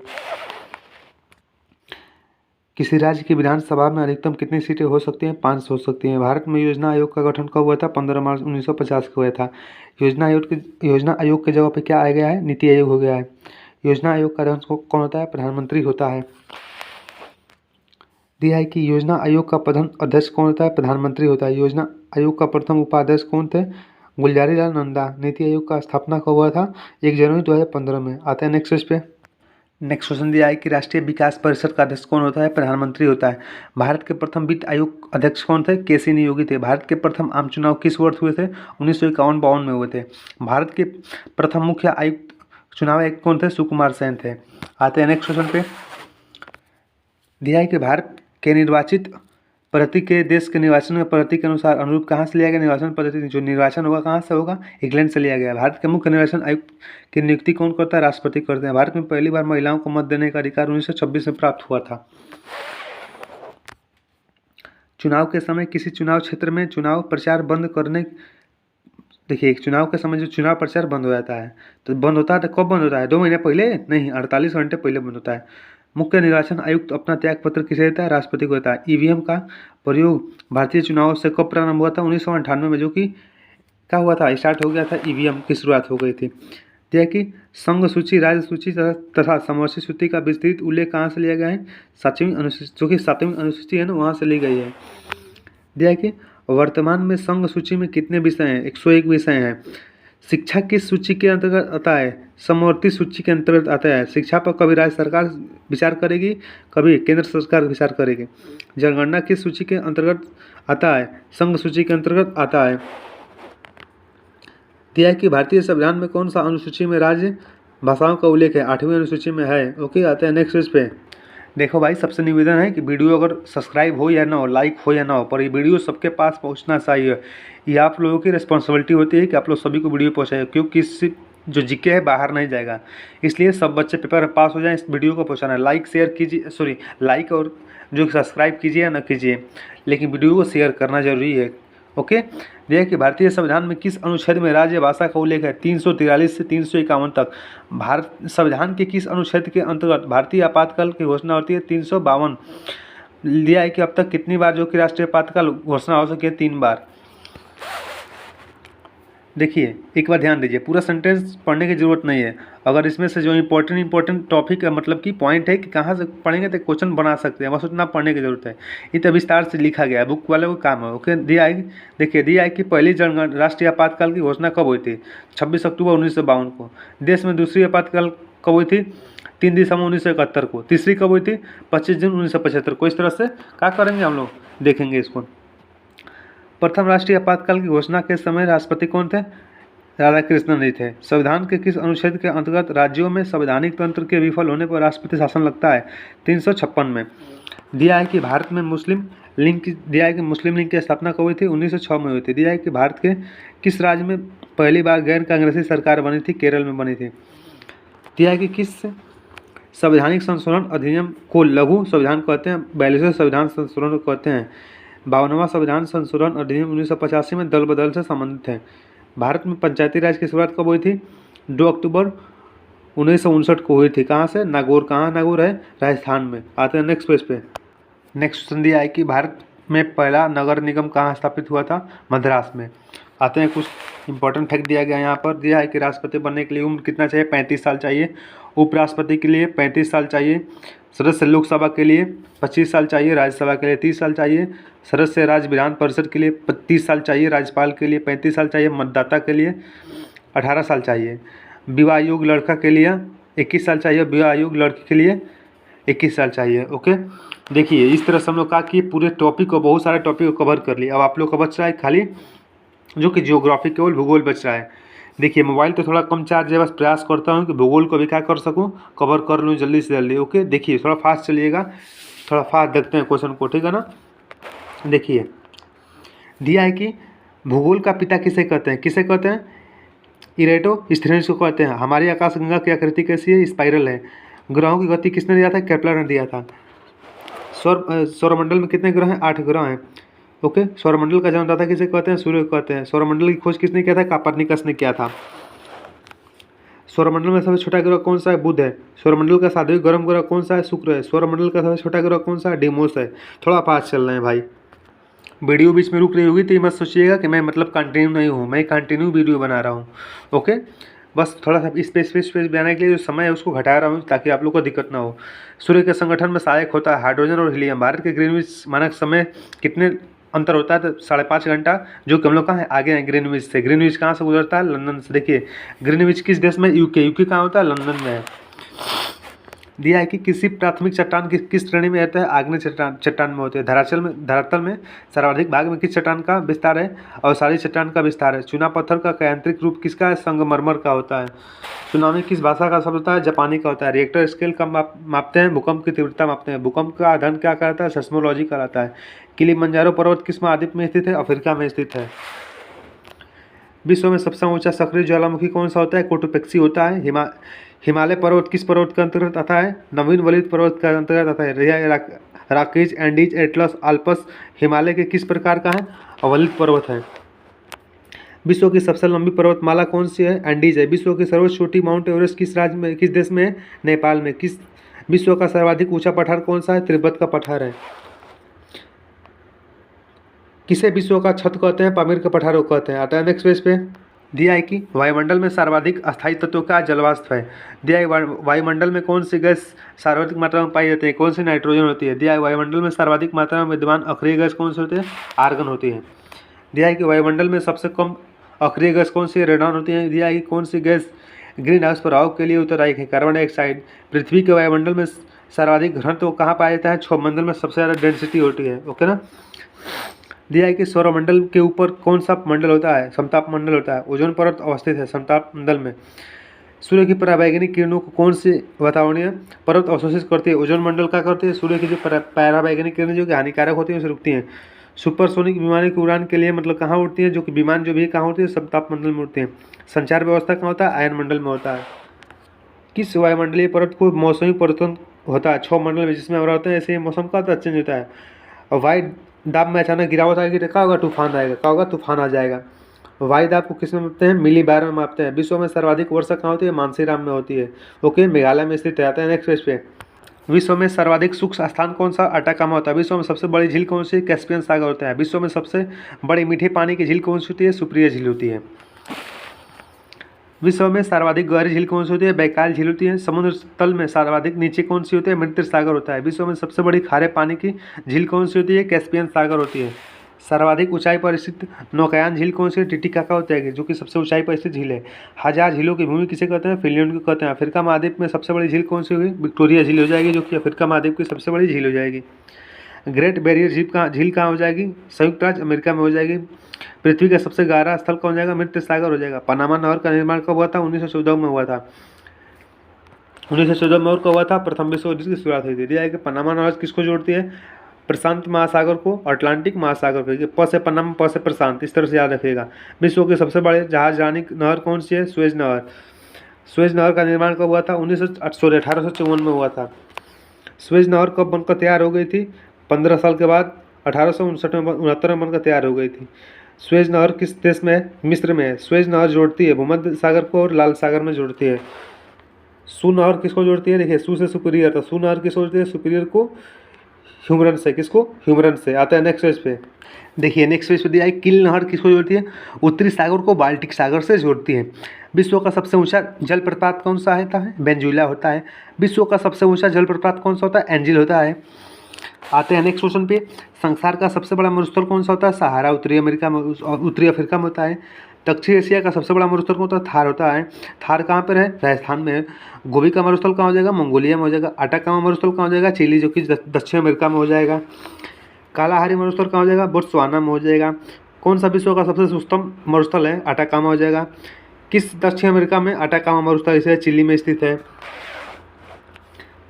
किसी राज्य की विधानसभा में अधिकतम कितनी सीटें हो सकती हैं? 5 हो सकती हैं। भारत में योजना आयोग का गठन कब हुआ था? 15 मार्च 1950 को हुआ था। योजना आयोग के जगह पे क्या आ गया है? नीति आयोग हो गया है। योजना आयोग का अध्यक्ष कौन होता है? प्रधानमंत्री होता है। दिया है कि योजना आयोग का प्रधान अध्यक्ष कौन होता है? प्रधानमंत्री होता है। योजना आयोग का प्रथम उपाध्यक्ष कौन थे? गुलजारी लाल नंदा। नीति आयोग का स्थापना कब हुआ था? 1 जनवरी 2015 में। आते हैं नेक्स्ट पे। नेक्स्ट क्वेश्चन दिया है कि राष्ट्रीय विकास परिषद का अध्यक्ष कौन होता है? प्रधानमंत्री होता है। भारत के प्रथम वित्त आयोग अध्यक्ष कौन थे? के.सी. नियोगी थे। भारत के प्रथम आम चुनाव किस वर्ष हुए थे? 1951-52 में हुए थे। भारत के प्रथम मुख्य आयुक्त चुनाव आयुक्त कौन थे? सुकुमार सेन थे। आते हैं नेक्स्ट क्वेश्चन पे। दिया है कि भारत के निर्वाचित पद्धति के देश के निर्वाचन में पद्धति के अनुसार अनुरूप कहाँ से लिया गया? निर्वाचन पद्धति जो निर्वाचन होगा कहाँ से होगा? इंग्लैंड से लिया गया। भारत के मुख्य निर्वाचन आयुक्त की नियुक्ति कौन करता है? राष्ट्रपति करते हैं। भारत में पहली बार महिलाओं को मत देने का अधिकार 1926 में प्राप्त हुआ था। चुनाव के समय किसी चुनाव क्षेत्र में चुनाव प्रचार बंद करने, देखिए एक चुनाव के समय जो चुनाव प्रचार बंद हो जाता है तो बंद होता है तो कब बंद होता है? 2 महीने पहले नहीं, 48 घंटे पहले बंद होता है। मुख्य निर्वाचन आयुक्त अपना त्याग पत्र किसे देता है? राष्ट्रपति को देता है। ईवीएम का प्रयोग भारतीय चुनाव से कब प्रारंभ हुआ था? 1998 में, जो कि क्या हुआ था? स्टार्ट हो गया था, ईवीएम की शुरुआत हो गई थी। दिया कि संघ सूची, राज्य सूची तथा समवर्ती सूची का विस्तृत उल्लेख कहाँ से लिया गया है? 7वीं अनुसूची, जो कि 7वीं अनुसूची है ना, वहाँ से ली गई है। दिया कि वर्तमान में संघ सूची में कितने विषय हैं? 101 विषय हैं। शिक्षा किस सूची के अंतर्गत आता है? समवर्ती सूची के अंतर्गत आता है। शिक्षा पर कभी राज्य सरकार विचार करेगी, कभी केंद्र सरकार विचार करेगी। जनगणना किस सूची के अंतर्गत आता है? संघ सूची के अंतर्गत आता है। दिया है कि भारतीय संविधान में कौन सा अनुसूची में राज्य भाषाओं का उल्लेख है? 8वीं अनुसूची में है। ओके, आते हैं नेक्स्ट पेज पे। देखो भाई, सबसे निवेदन है कि वीडियो अगर सब्सक्राइब हो या ना हो, लाइक हो या ना हो, पर ये वीडियो सबके पास पहुंचना चाहिए। ये आप लोगों की रिस्पॉन्सिबिलिटी होती है कि आप लोग सभी को वीडियो पहुंचाए, क्योंकि इससे जो जीके है बाहर नहीं जाएगा। इसलिए सब बच्चे पेपर में पास हो जाएं, इस वीडियो को पहुंचाना है। लाइक शेयर कीजिए, सॉरी लाइक और जो सब्सक्राइब कीजिए या ना कीजिए, लेकिन वीडियो को शेयर करना जरूरी है। ओके, देखिए कि भारतीय संविधान में किस अनुच्छेद में राज्य भाषा का उल्लेख है? 343 से 351 तक। भारत संविधान के किस अनुच्छेद के अंतर्गत भारतीय आपातकाल की घोषणा होती है? 352। दिया है कि अब तक कितनी बार जो कि राष्ट्रीय आपातकाल घोषणा हो सके? 3 बार। देखिए एक बार ध्यान दीजिए, पूरा सेंटेंस पढ़ने की जरूरत नहीं है। अगर इसमें से जो इंपॉर्टेंट टॉपिक है, मतलब कि पॉइंट है कि कहाँ से पढ़ेंगे तो क्वेश्चन बना सकते हैं, बस उतना पढ़ने की जरूरत है। ये तो विस्तार से लिखा गया है, बुक वाले को काम है। ओके, दिया है, देखिए दिया है कि पहली जनगणना राष्ट्रीय आपातकाल की घोषणा कब हुई थी? 26 अक्टूबर 1952 को। देश में दूसरी आपातकाल कब हुई थी? 3 दिसंबर 1971 को। तीसरी कब हुई थी? 25 जून 1975 को। इस तरह से क्या करेंगे हम लोग, देखेंगे इसको। प्रथम राष्ट्रीय आपातकाल की घोषणा के समय राष्ट्रपति कौन थे? राधाकृष्णन जी थे। संविधान के किस अनुच्छेद के अंतर्गत राज्यों में संवैधानिक तंत्र के विफल होने पर राष्ट्रपति शासन लगता है? 356 में। दिया है कि भारत में मुस्लिम लीग की स्थापना कब हुई थी? 1906 में हुई थी। दिया है कि भारत के किस राज्य में पहली बार गैर कांग्रेसी सरकार बनी थी? केरल में बनी थी। दिया है कि किस संवैधानिक संशोधन अधिनियम को लघु संविधान कहते हैं? 42वें संविधान संशोधन को कहते हैं। 52वां संविधान संशोधन अधिनियम 1985 में दल बदल से संबंधित है। भारत में पंचायती राज की शुरुआत कब हुई थी? 2 अक्टूबर 1959 को हुई थी। कहाँ से? नागौर। कहाँ नागौर है? राजस्थान में। आते हैं नेक्स्ट पेज पे। नेक्स्ट क्वेश्चन दिया है कि भारत में पहला नगर निगम कहाँ स्थापित हुआ था? मद्रास में। आते हैं कुछ इंपॉर्टेंट फैक्ट दिया गया है यहाँ पर। दिया है कि राष्ट्रपति बनने के लिए उम्र कितना चाहिए? 35 साल चाहिए। उपराष्ट्रपति के लिए 35 साल चाहिए। सदस्य लोकसभा के लिए 25 साल चाहिए। राज्यसभा के लिए 30 साल चाहिए। सदस्य राज्य विधान परिषद के लिए 30 साल चाहिए। राज्यपाल के लिए 35 साल चाहिए। मतदाता के लिए 18 साल चाहिए। विवाह योग्य लड़का के लिए 21 साल चाहिए। विवाह योग्य लड़की के लिए 21 साल चाहिए। ओके, देखिए इस तरह से हम लोग कहा कि पूरे टॉपिक को, बहुत सारे टॉपिक को कवर कर लिए। अब आप लोग का बच रहा है खाली जो कि ज्योग्राफी केवल भूगोल बच रहा है। देखिए मोबाइल तो थोड़ा कम चार्ज है, बस प्रयास करता हूँ कि भूगोल को भी क्या कर सकूँ, कवर कर लूँ जल्दी से जल्दी। ओके, देखिए थोड़ा फास्ट चलिएगा, थोड़ा फास्ट देखते हैं क्वेश्चन को, ठीक है ना। देखिए दिया है कि भूगोल का पिता किसे कहते हैं, किसे कहते हैं, इरेटोस्थेनीज को कहते हैं। हमारी आकाशगंगा की आकृति कैसी है, स्पाइरल है। ग्रहों की गति किसने दिया था, केपलर ने दिया था। सौरमंडल में कितने ग्रह हैं, 8 ग्रह हैं। ओके, सौरमंडल का जन्मदाता किसे कहते हैं, सूर्य को कहते हैं। सौरमंडल की खोज किसने किया था, कोपरनिकस ने किया था। सौरमंडल में सबसे छोटा ग्रह कौन सा है, बुध है। सौरमंडल का सर्वाधिक गर्म ग्रह कौन सा है, शुक्र है। सौरमंडल का सबसे छोटा ग्रह कौन सा है, डिमोस है। थोड़ा फास्ट चल रहे हैं भाई, वीडियो बीच में रुक रही होगी तो ये मत सोचिएगा कि मैं मतलब कंटिन्यू नहीं हूँ, मैं कंटिन्यू वीडियो बना रहा हूँ। ओके, बस थोड़ा सा स्पेस बनाने के लिए जो समय है उसको घटा रहा हूँ ताकि आप लोग को दिक्कत ना हो। सूर्य के संगठन में सहायक होता है हाइड्रोजन और हीलियम। भारत के ग्रीनविच मानक समय कितने अंतर होता है, तो 5.5 घंटा, जो कि हम लोग कहाँ है, आगे हैं ग्रीनविच से। ग्रीनविच कहाँ से गुजरता है, लंदन से। देखिए ग्रीनविच किस देश में, यूके। यूके कहाँ होता है, लंदन में है। दिया है कि किसी प्राथमिक चट्टान किस श्रेणी में रहता है, आग्नेय चट्टान में होते हैं। धरातल में सर्वाधिक भाग में किस चट्टान का विस्तार है, अवसारी चट्टान का विस्तार है। चूना पत्थर का यांत्रिक रूप किसका है, संगमरमर का होता है। सुनामी किस भाषा का शब्द होता है, जापानी का होता है। रिएक्टर स्केल का मापते हैं, भूकंप की तीव्रता मापते हैं। भूकंप का अध्ययन क्या कहलाता है, सेस्मोलॉजी कहलाता है। किलिमंजारो पर्वत किस महाद्वीप में स्थित है, अफ्रीका में स्थित है। विश्व में सबसे ऊंचा सक्रिय ज्वालामुखी कौन सा होता है, कोटोपेक्सी होता है। हिमालय पर्वत किस पर्वत के अंतर्गत आता है, नवीन वलित पर्वत के अंतर्गत आता है। Rockies, Andes, Atlas, Alps Himalaya के किस प्रकार का है, अवलित पर्वत है। विश्व की सबसे लंबी पर्वतमाला कौन सी है, एंडीज है। विश्व की सर्वोच्च चोटी माउंट एवरेस्ट किस राज्य में, किस देश में है, नेपाल में। विश्व का सर्वाधिक ऊंचा पठार कौन सा है, तिब्बत का पठार है। किसे विश्व का छत कहते हैं, पामीर के पठारों को कहते हैं। आता है नेक्स्ट पेज पे। दिया है कि वायुमंडल में सर्वाधिक अस्थायी तत्व का जलवाष्प है। दिया है वायुमंडल में कौन सी गैस सर्वाधिक मात्रा में पाई जाती है, कौन सी नाइट्रोजन होती है। दिया है वायुमंडल में सर्वाधिक मात्रा में विद्यमान अक्रिय गैस कौन सी होती है, आर्गन होती है। दिया है कि वायुमंडल में सबसे कम अक्रिय गैस कौन सी, रेडॉन होती है। दिया है कि कौन सी गैस ग्रीन हाउस प्रभाव के लिए उत्तरदायी है, कार्बन डाइऑक्साइड। पृथ्वी के वायुमंडल में सर्वाधिक घनत्व कहाँ पाया जाता है, क्षोभमंडल में सबसे ज़्यादा डेंसिटी होती है। ओके ना। दिया है कि सौरमंडल के ऊपर कौन सा मंडल होता है, समताप मंडल होता है। ओजोन परत अवस्थित है समताप मंडल में। सूर्य की पराबैंगनी किरणों को कौन सी वातावरणीय परत अवशोषित करती है, ओजोन मंडल का करती है। सूर्य की जो पराबैंगनी किरणें जो कि हानिकारक होती है उसे रुकती हैं। सुपरसोनिक विमानों की उड़ान के लिए मतलब कहाँ उड़ती है, जो कि विमान जो भी कहाँ उड़ती है, समताप मंडल में उड़ती है। संचार व्यवस्था कहाँ होता है, आयन मंडल में होता है। किस वायुमंडलीय परत को मौसमी परिवर्तन होता है, 6 मंडल में जिसमें हो रहा होता है, ऐसे ही मौसम का तो चेंज होता है। और वायु दाब में अचानक गिरावट आएगी तो क्या होगा, तूफान आएगा। क्या होगा, तूफान आ जाएगा। वायु दाब को किस में मापते हैं, मिली बार में मापते हैं। विश्व में सर्वाधिक वर्षा कहाँ होती है, मानसीराम में होती है। ओके, मेघालय में स्थित रहता है। नेक्स्ट पेज पे। विश्व में सर्वाधिक शुष्क स्थान कौन सा, अटाकामा होता है। विश्व में सबसे बड़ी झील कौन सी, कैस्पियन सागर होता है। विश्व में सबसे बड़ी मीठे पानी की झील कौन सी होती है, सुप्रिया झील होती है। विश्व में सर्वाधिक गहरी झील कौन सी होती है, बैकाल झील होती है। समुद्र तल में सर्वाधिक नीचे कौन सी होती है, मृत सागर होता है। विश्व में सबसे बड़ी खारे पानी की झील कौन सी होती है, कैस्पियन सागर होती है। सर्वाधिक ऊंचाई पर स्थित नौकायान झील कौन सी है, टिटिकाका होता है, जो कि सबसे ऊंचाई पर स्थित झील है। 1000 झीलों की भूमि किसे कहते हैं, फिनलैंड को कहते हैं। अफ्रीका महाद्वीप में सबसे बड़ी झील कौन सी होगी, विक्टोरिया झील हो जाएगी, जो कि अफ्रीका महाद्वीप की सबसे बड़ी झील हो जाएगी। ग्रेट बैरियर झील कहाँ हो जाएगी, संयुक्त राज्य अमेरिका में हो जाएगी। पृथ्वी का सबसे गहरा स्थल कौन जाएगा, मृत सागर हो जाएगा। पनामा नहर का निर्माण कब हुआ था, 1914 में हुआ था। 1914 में और कब हुआ था, प्रथम विश्व युद्ध की शुरुआत हुई थी। दिया है कि पनामा नहर किसको जोड़ती है, प्रशांत महासागर को अटलांटिक महासागर को। प से पनामा, प से प्रशांत, इस तरह से याद रखिएगा। विश्व के सबसे बड़े जहाजरानी नहर कौन सी है, सुएज नहर। सुएज नहर का निर्माण कब हुआ था, 1854 में हुआ था। सुएज नहर कब बनकर तैयार हो गई थी, 15 साल के बाद 1869 में बनकर तैयार हो गई थी। सुएज नहर किस देश में है, मिस्र में है। सुएज नहर जोड़ती है भूमध्य सागर को और लाल सागर में जोड़ती है। सू नहर किसको जोड़ती है, देखिए सू से सुपीरियर, तो सू नहर किसको जोड़ती है, सुपीरियर को ह्यूमरन से। किसको, ह्यूमरन से। आता है नेक्स्ट पेज पे। देखिए नेक्स्ट पेज पे दिया है, किल नहर किसको जोड़ती है, उत्तरी सागर को बाल्टिक सागर से जोड़ती है। विश्व का सबसे ऊंचा जलप्रपात कौन सा होता है, बेंजुला होता है। विश्व का सबसे ऊंचा जलप्रपात कौन सा होता है, एंजिल होता है। आते हैं नेक्स्ट क्वेश्चन पे। संसार का सबसे बड़ा मरुस्थल कौन सा होता है, सहारा उत्तरी अफ्रीका में होता है। दक्षिण एशिया का सबसे बड़ा मरुस्थल कौन होता है? थार होता है। थार कहाँ पर है? राजस्थान में है। गोबी का मरुस्थल कहाँ हो जाएगा? मंगोलिया में हो जाएगा। अटाकामा मरुस्थल कहाँ हो जाएगा? चिली, जो कि दक्षिण अमेरिका में हो जाएगा। कालाहारी मरुस्थल कहाँ हो जाएगा? बोत्सवाना में हो जाएगा। कौन सा विश्व का सबसे उच्चतम मरुस्थल है? अटाकामा हो जाएगा। किस दक्षिण अमेरिका में अटाकामा मरुस्थल इसे चिली में स्थित है?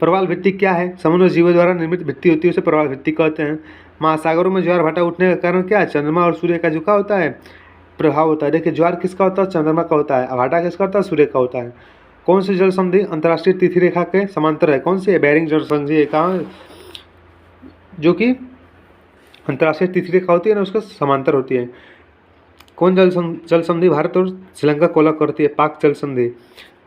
प्रवाल भित्ति क्या है? समुद्र जीवों द्वारा निर्मित भित्ति होती है, उसे प्रवाल भित्ति कहते हैं। महासागरों में ज्वार भाटा उठने का कारण क्या है? चंद्रमा और सूर्य का जो क्या होता है? प्रभाव होता है। देखिए, ज्वार किसका होता है? चंद्रमा का होता है। भाटा किसका होता है? सूर्य का होता है। कौन सी जल संधि अंतर्राष्ट्रीय तिथि रेखा के समांतर है? कौन सी है? बेरिंग जल संधि है। कहाँ? जो कि अंतर्राष्ट्रीय तिथि रेखा होती है ना, उसका समांतर होती है। कौन जल संधि भारत और श्रीलंका को अलग करती है? पाक जल संधि।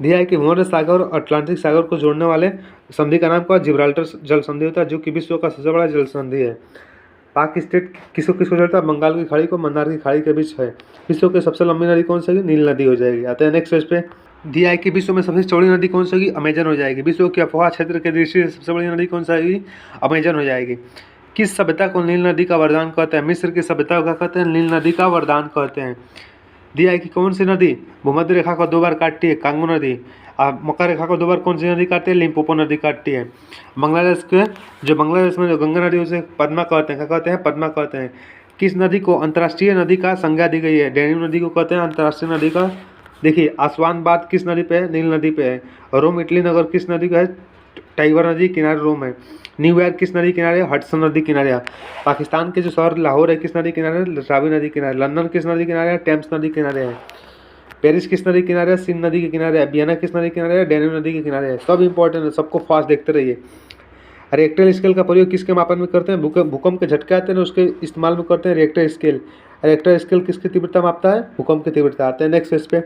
दिया है कि भूमध्य सागर और अटलांटिक सागर को जोड़ने वाले संधि का नाम क्या? जिब्राल्टर जल संधि होता है, जो कि विश्व का सबसे बड़ा जल संधि है। पाक स्टेट किसको किसको जोड़ता है? बंगाल की खाड़ी को मंदार की खाड़ी के बीच है। विश्व की सबसे लंबी नदी कौन सी होगी? नील नदी हो जाएगी। आते हैं नेक्स्ट पेज पे। दिया है कि विश्व में सबसे चौड़ी नदी कौन सी होगी? अमेजन हो जाएगी। विश्व की अफवाह क्षेत्र के दृष्टि से सबसे बड़ी नदी कौन सी होगी? अमेजन हो जाएगी। किस सभ्यता को नील नदी का वरदान कहते हैं? मिस्र की सभ्यता को कहते हैं नील नदी का वरदान कहते हैं। दिया है कि कौन सी नदी भूमध्य रेखा को 2 बार काटती है? कांगो नदी। मकर रेखा को 2 बार कौन सी नदी काटती है? लिम्पोपो नदी काटती है। बांग्लादेश में जो गंगा नदी उसे पद्मा कहते हैं। क्या कहते हैं? पद्मा कहते हैं। किस नदी को अंतर्राष्ट्रीय नदी का संज्ञा दी गई है? डेन्यूब नदी को कहते हैं अंतर्राष्ट्रीय नदी का। देखिए, आसवानबाद किस नदी पे है? नील नदी पे है। रोम इटली नगर किस नदी का है? टाइबर नदी किनारे रोम है। न्यूयॉर्क किस नदी किनारे? हडसन नदी किनारे है। पाकिस्तान के जो शहर लाहौर है किस नदी किनारे? रावी नदी किनारे। लंदन किस नदी किनारे है? टेम्स नदी किनारे है। पेरिस किस नदी किनारे है? सिंध नदी के किनारे है। वियना किस नदी किनारे है? डेन्यूब नदी के किनारे है। सब इंपॉर्टेंट है, सबको फास्ट देखते रहिए। रिएक्टर स्केल का प्रयोग किसके मापन में करते हैं? भूकंप के झटके आते हैं, उसके इस्तेमाल में करते हैं रिएक्टर स्केल। रिएक्टर स्केल किसकी तीव्रता मापता है? भूकंप की तीव्रता। आते हैं नेक्स्ट पेज पे।